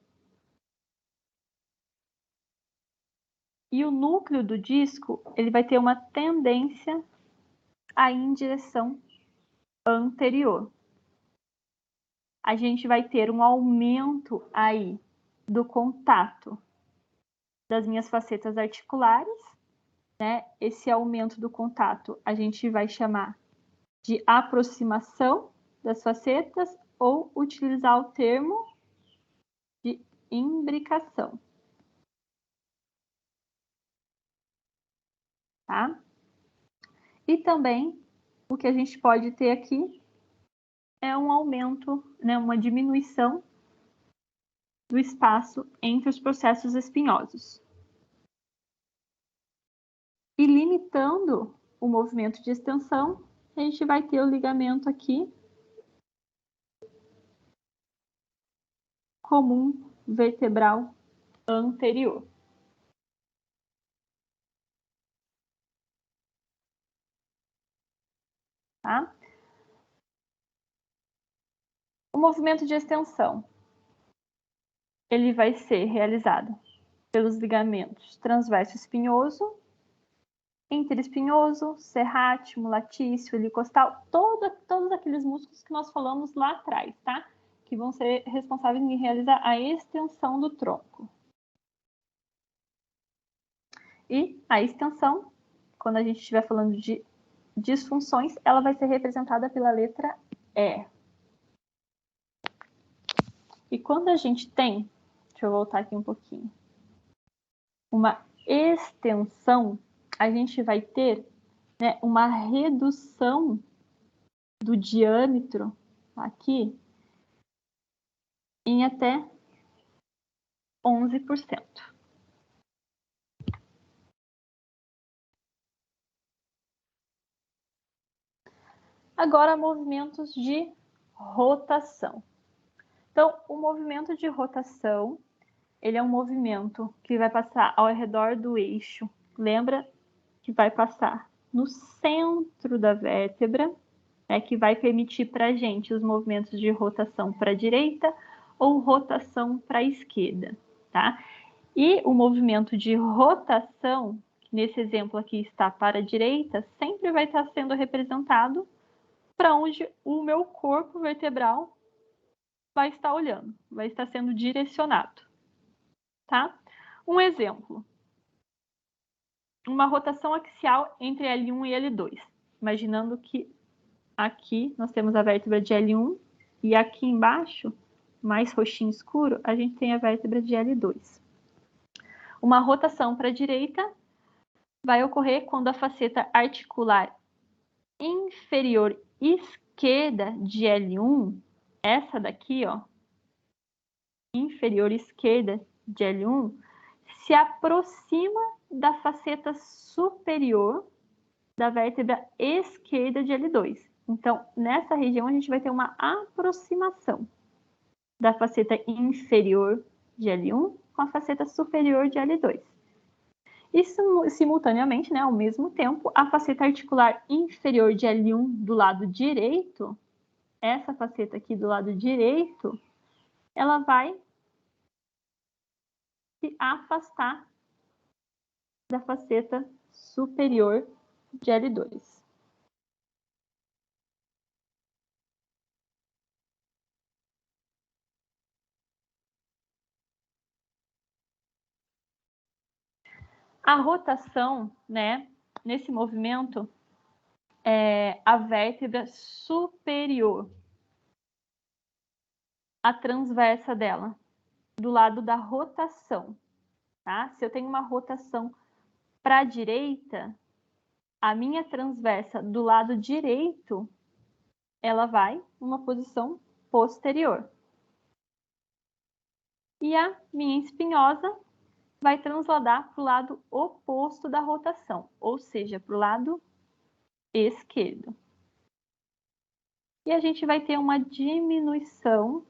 E o núcleo do disco, ele vai ter uma tendência a ir em direção anterior. A gente vai ter um aumento aí do contato das minhas facetas articulares, né? Esse aumento do contato a gente vai chamar de aproximação das facetas ou utilizar o termo de imbricação. Tá? E também o que a gente pode ter aqui é um aumento, né, uma diminuição do espaço entre os processos espinhosos. E limitando o movimento de extensão, a gente vai ter o ligamento aqui comum vertebral anterior. Tá? O movimento de extensão, ele vai ser realizado pelos ligamentos transverso espinhoso, interespinhoso, serrátil, latício, helicostal, todos aqueles músculos que nós falamos lá atrás, tá? Que vão ser responsáveis em realizar a extensão do tronco. E a extensão, quando a gente estiver falando de disfunções, ela vai ser representada pela letra E. E quando a gente tem, deixa eu voltar aqui um pouquinho, uma extensão, a gente vai ter, né, uma redução do diâmetro aqui em até 11%. Agora, movimentos de rotação. Então, o movimento de rotação, ele é um movimento que vai passar ao redor do eixo. Lembra que vai passar no centro da vértebra, né, que vai permitir para a gente os movimentos de rotação para a direita ou rotação para a esquerda, tá? E o movimento de rotação, que nesse exemplo aqui está para a direita, sempre vai estar sendo representado para onde o meu corpo vertebral vai estar olhando, vai estar sendo direcionado, tá? Um exemplo. Uma rotação axial entre L1 e L2. Imaginando que aqui nós temos a vértebra de L1 e aqui embaixo, mais roxinho escuro, a gente tem a vértebra de L2. Uma rotação para a direita vai ocorrer quando a faceta articular inferior esquerda de L1, essa daqui, ó, inferior esquerda de L1, se aproxima da faceta superior da vértebra esquerda de L2. Então, nessa região, a gente vai ter uma aproximação da faceta inferior de L1 com a faceta superior de L2. E, simultaneamente, né, ao mesmo tempo, a faceta articular inferior de L1 do lado direito, essa faceta aqui do lado direito, ela vai se afastar da faceta superior de L2. A rotação, né, nesse movimento, é a vértebra superior, a transversa dela, do lado da rotação, tá? Se eu tenho uma rotação para a direita, a minha transversa do lado direito, ela vai numa posição posterior. E a minha espinhosa vai transladar para o lado oposto da rotação, ou seja, para o lado esquerdo. E a gente vai ter uma diminuição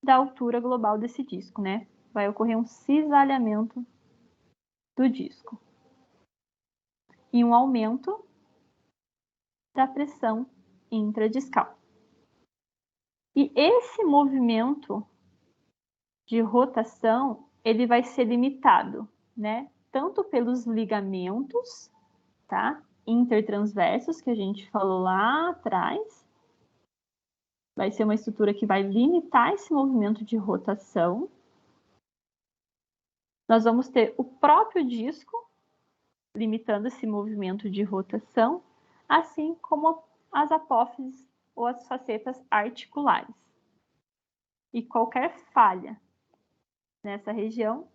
da altura global desse disco, né? Vai ocorrer um cisalhamento do disco. E um aumento da pressão intradiscal. E esse movimento de rotação, ele vai ser limitado, né? Tanto pelos ligamentos, tá? Intertransversos, que a gente falou lá atrás. Vai ser uma estrutura que vai limitar esse movimento de rotação. Nós vamos ter o próprio disco, limitando esse movimento de rotação, assim como as apófises ou as facetas articulares. E qualquer falha nessa região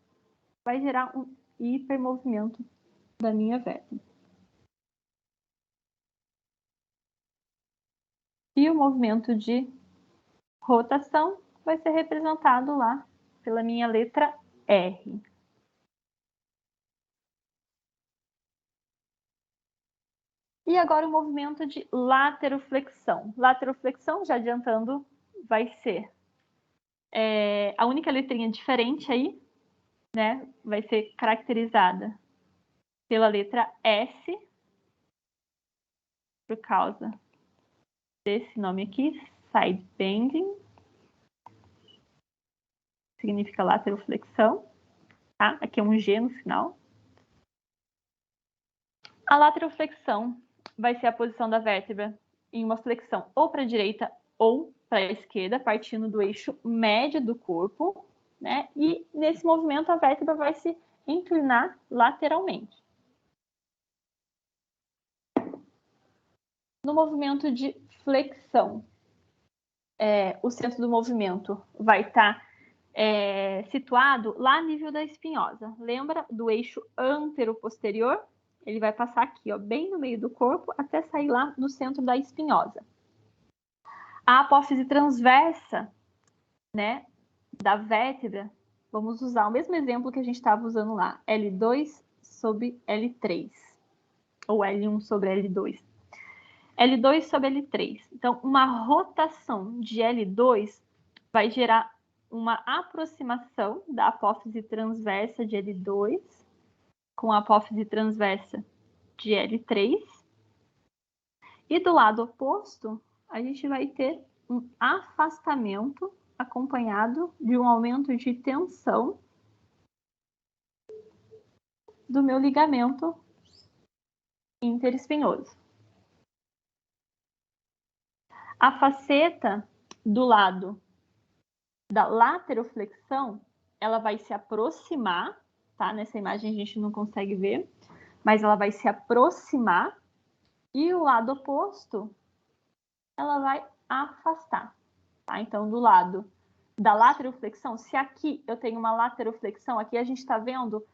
vai gerar um hipermovimento da minha vértebra. E o movimento de rotação vai ser representado lá pela minha letra R. E agora o movimento de lateroflexão. Lateroflexão, já adiantando, vai ser a única letrinha diferente aí, né? Vai ser caracterizada pela letra S, por causa desse nome aqui, side bending, significa lateroflexão, tá? Aqui é um G no final. A lateroflexão vai ser a posição da vértebra em uma flexão ou para a direita ou para a esquerda, partindo do eixo médio do corpo, né? E nesse movimento a vértebra vai se inclinar lateralmente. No movimento de flexão, o centro do movimento vai estar situado lá a nível da espinhosa. Lembra do eixo antero-posterior? Ele vai passar aqui, ó, bem no meio do corpo, até sair lá no centro da espinhosa. A apófise transversa, né, da vértebra, vamos usar o mesmo exemplo que a gente estava usando lá, L2 sobre L3, ou L1 sobre L2. L2 sobre L3. Então, uma rotação de L2 vai gerar uma aproximação da apófise transversa de L2 com a apófise transversa de L3. E do lado oposto, a gente vai ter um afastamento acompanhado de um aumento de tensão do meu ligamento interespinhoso. A faceta do lado da lateroflexão, ela vai se aproximar, tá? Nessa imagem a gente não consegue ver, mas ela vai se aproximar, e o lado oposto, ela vai afastar, tá? Então, do lado da lateroflexão, se aqui eu tenho uma lateroflexão, aqui a gente está vendo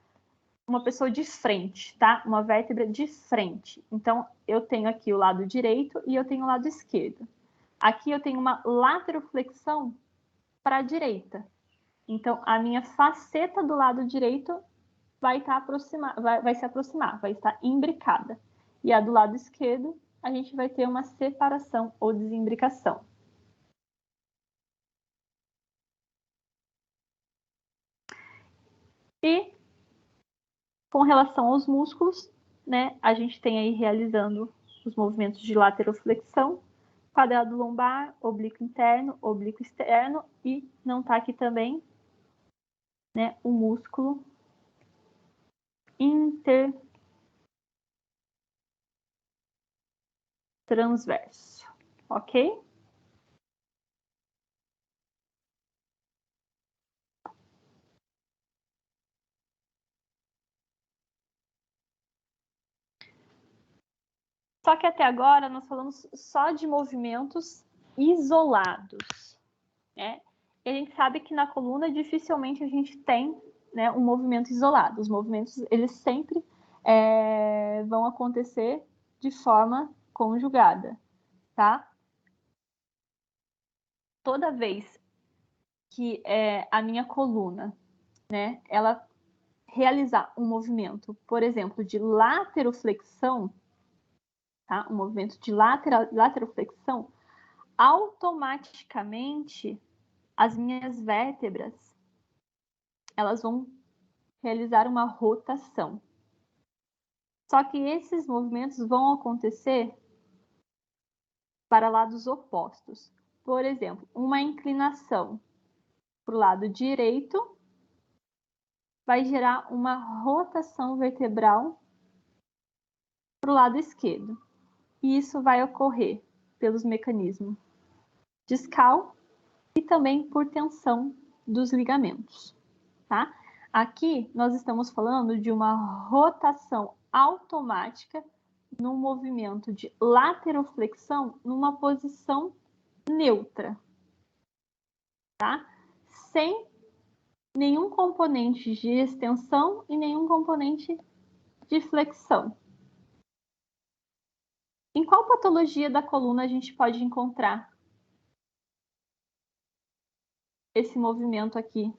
uma pessoa de frente, tá? Uma vértebra de frente. Então, eu tenho aqui o lado direito e eu tenho o lado esquerdo. Aqui eu tenho uma lateroflexão para a direita. Então, a minha faceta do lado direito vai se aproximar, vai estar imbricada. E a do lado esquerdo, a gente vai ter uma separação ou desimbricação. E, com relação aos músculos, né, a gente tem aí realizando os movimentos de lateroflexão, quadrado lombar, oblíquo interno, oblíquo externo, e não está aqui também, né, o músculo intertransverso, ok? Só que até agora nós falamos só de movimentos isolados, né? E a gente sabe que na coluna dificilmente a gente tem, né, um movimento isolado. Os movimentos, eles sempre vão acontecer de forma conjugada, tá? Toda vez que a minha coluna, né, ela realizar um movimento, por exemplo, de lateroflexão, tá? Um movimento de lateroflexão, automaticamente as minhas vértebras, elas vão realizar uma rotação. Só que esses movimentos vão acontecer para lados opostos. Por exemplo, uma inclinação para o lado direito vai gerar uma rotação vertebral para o lado esquerdo. E isso vai ocorrer pelos mecanismos discal e também por tensão dos ligamentos, tá? Aqui nós estamos falando de uma rotação automática num movimento de lateroflexão numa posição neutra, tá? Sem nenhum componente de extensão e nenhum componente de flexão. Em qual patologia da coluna a gente pode encontrar esse movimento aqui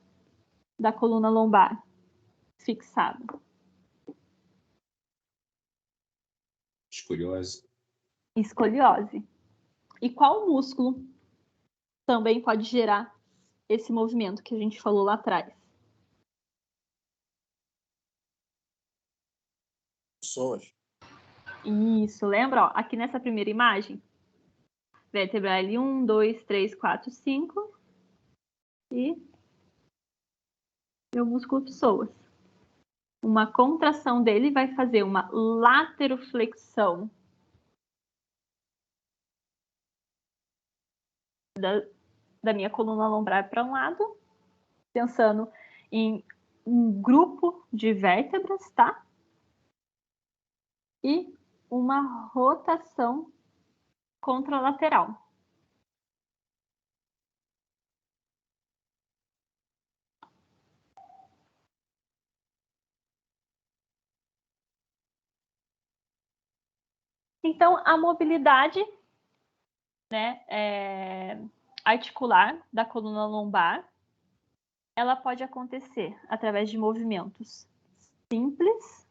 da coluna lombar fixado? Escoliose. Escoliose. E qual músculo também pode gerar esse movimento que a gente falou lá atrás? Pessoas. Isso, lembra? Ó, aqui nessa primeira imagem, vértebra L1, 2, 3, 4, 5 e meu músculo psoas. Uma contração dele vai fazer uma lateroflexão da minha coluna lombar para um lado, pensando em um grupo de vértebras, tá? E uma rotação contralateral. Então, a mobilidade, né, articular da coluna lombar, ela pode acontecer através de movimentos simples,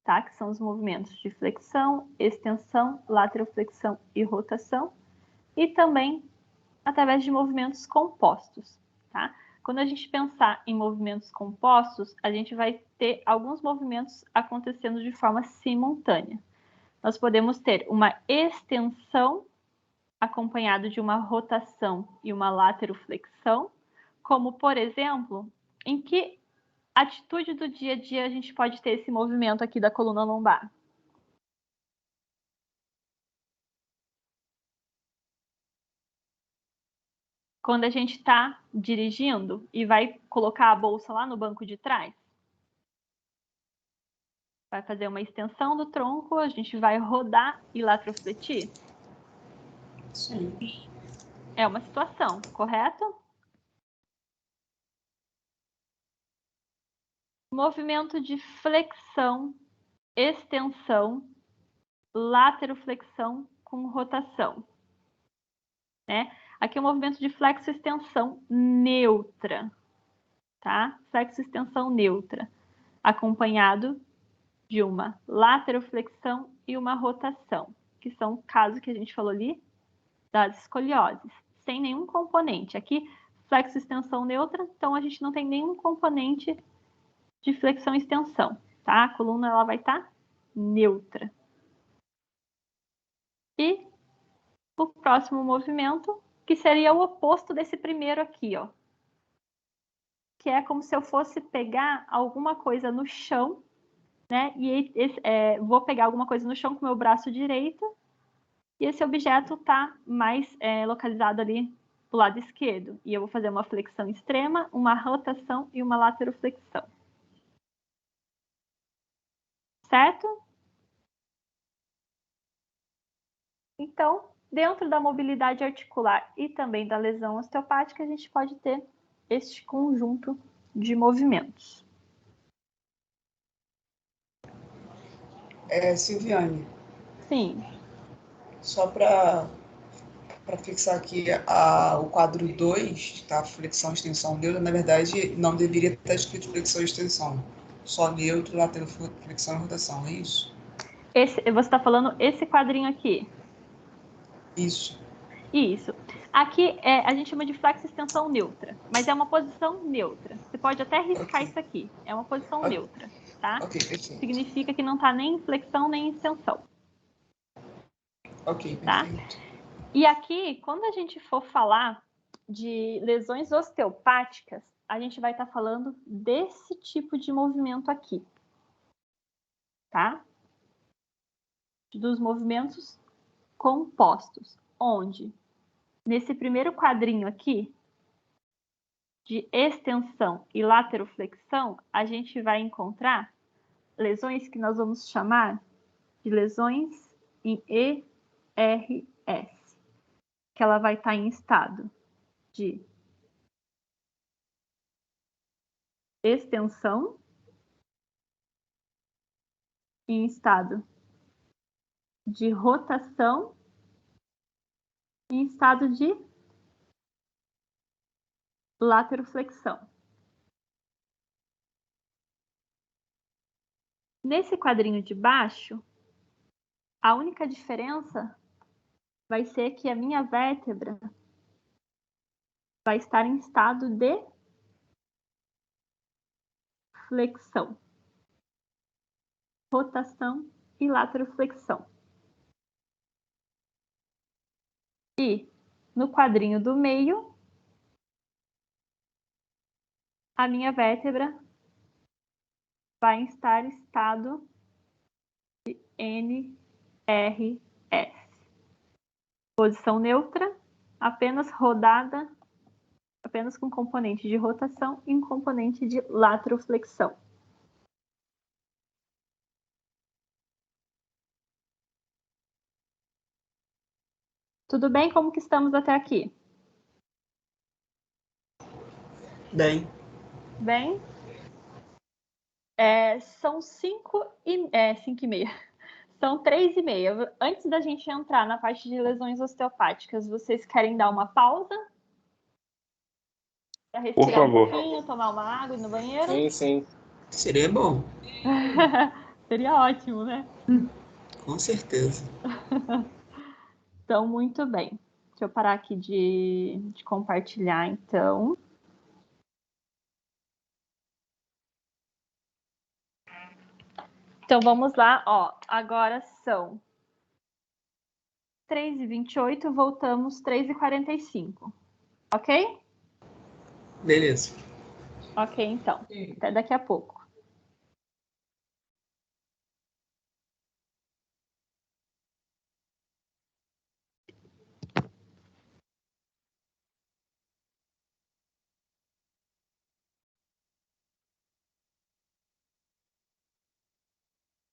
tá? Que são os movimentos de flexão, extensão, lateroflexão e rotação, e também através de movimentos compostos, tá? Quando a gente pensar em movimentos compostos, a gente vai ter alguns movimentos acontecendo de forma simultânea. Nós podemos ter uma extensão acompanhado de uma rotação e uma lateroflexão, como, por exemplo, em que atitude do dia a dia a gente pode ter esse movimento aqui da coluna lombar? Quando a gente está dirigindo e vai colocar a bolsa lá no banco de trás, vai fazer uma extensão do tronco, a gente vai rodar e laterofletir? Sim. É uma situação, correto? Movimento de flexão, extensão, lateroflexão com rotação, né? Aqui é um movimento de flexo-extensão neutra, tá? Flexo-extensão neutra, acompanhado de uma lateroflexão e uma rotação, que são o caso que a gente falou ali das escolioses, sem nenhum componente. Aqui, flexo-extensão neutra, então a gente não tem nenhum componente de flexão e extensão, tá? A coluna ela vai estar neutra. E o próximo movimento, que seria o oposto desse primeiro aqui, ó. Que é como se eu fosse pegar alguma coisa no chão, né? E vou pegar alguma coisa no chão com o meu braço direito, e esse objeto está mais localizado ali do lado esquerdo. E eu vou fazer uma flexão extrema, uma rotação e uma lateroflexão. Certo? Então, dentro da mobilidade articular e também da lesão osteopática, a gente pode ter este conjunto de movimentos. Silviane. Sim. Só para fixar aqui o quadro 2, tá? Flexão, extensão, neutra, na verdade, não deveria estar escrito flexão e extensão. Só neutro, lateroflexão e rotação, é isso? Você está falando esse quadrinho aqui? Isso. Isso. Aqui a gente chama de flexo-extensão neutra, mas é uma posição neutra. Você pode até riscar isso aqui. É uma posição neutra, tá? Perfeito. Significa que não está nem em flexão nem em extensão. Ok, tá? perfeito. E aqui, quando a gente for falar de lesões osteopáticas, a gente vai estar falando desse tipo de movimento aqui. Tá? Dos movimentos compostos, onde nesse primeiro quadrinho aqui, de extensão e lateroflexão, a gente vai encontrar lesões que nós vamos chamar de lesões em ERS, que ela vai estar em estado de extensão, em estado de rotação, em estado de lateroflexão. Nesse quadrinho de baixo, a única diferença vai ser que a minha vértebra vai estar em estado de flexão, rotação e lateroflexão. E no quadrinho do meio, a minha vértebra vai estar em estado de NRS. Posição neutra, apenas rodada, apenas com componente de rotação e um componente de lateroflexão. Tudo bem? Como que estamos até aqui? Bem. Bem? São 5:30. São 3:30. Antes da gente entrar na parte de lesões osteopáticas, vocês querem dar uma pausa? Para respirar Por favor. um pouquinho, tomar uma água no banheiro? Sim, sim. Seria bom. Seria ótimo, né? Com certeza. Então, muito bem. Deixa eu parar aqui de compartilhar, então. Então, vamos lá. Ó, agora são 3:28, voltamos 3:45. Ok? Beleza. Ok, então. Até daqui a pouco.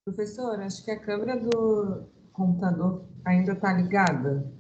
Professor, acho que a câmera do computador ainda está ligada.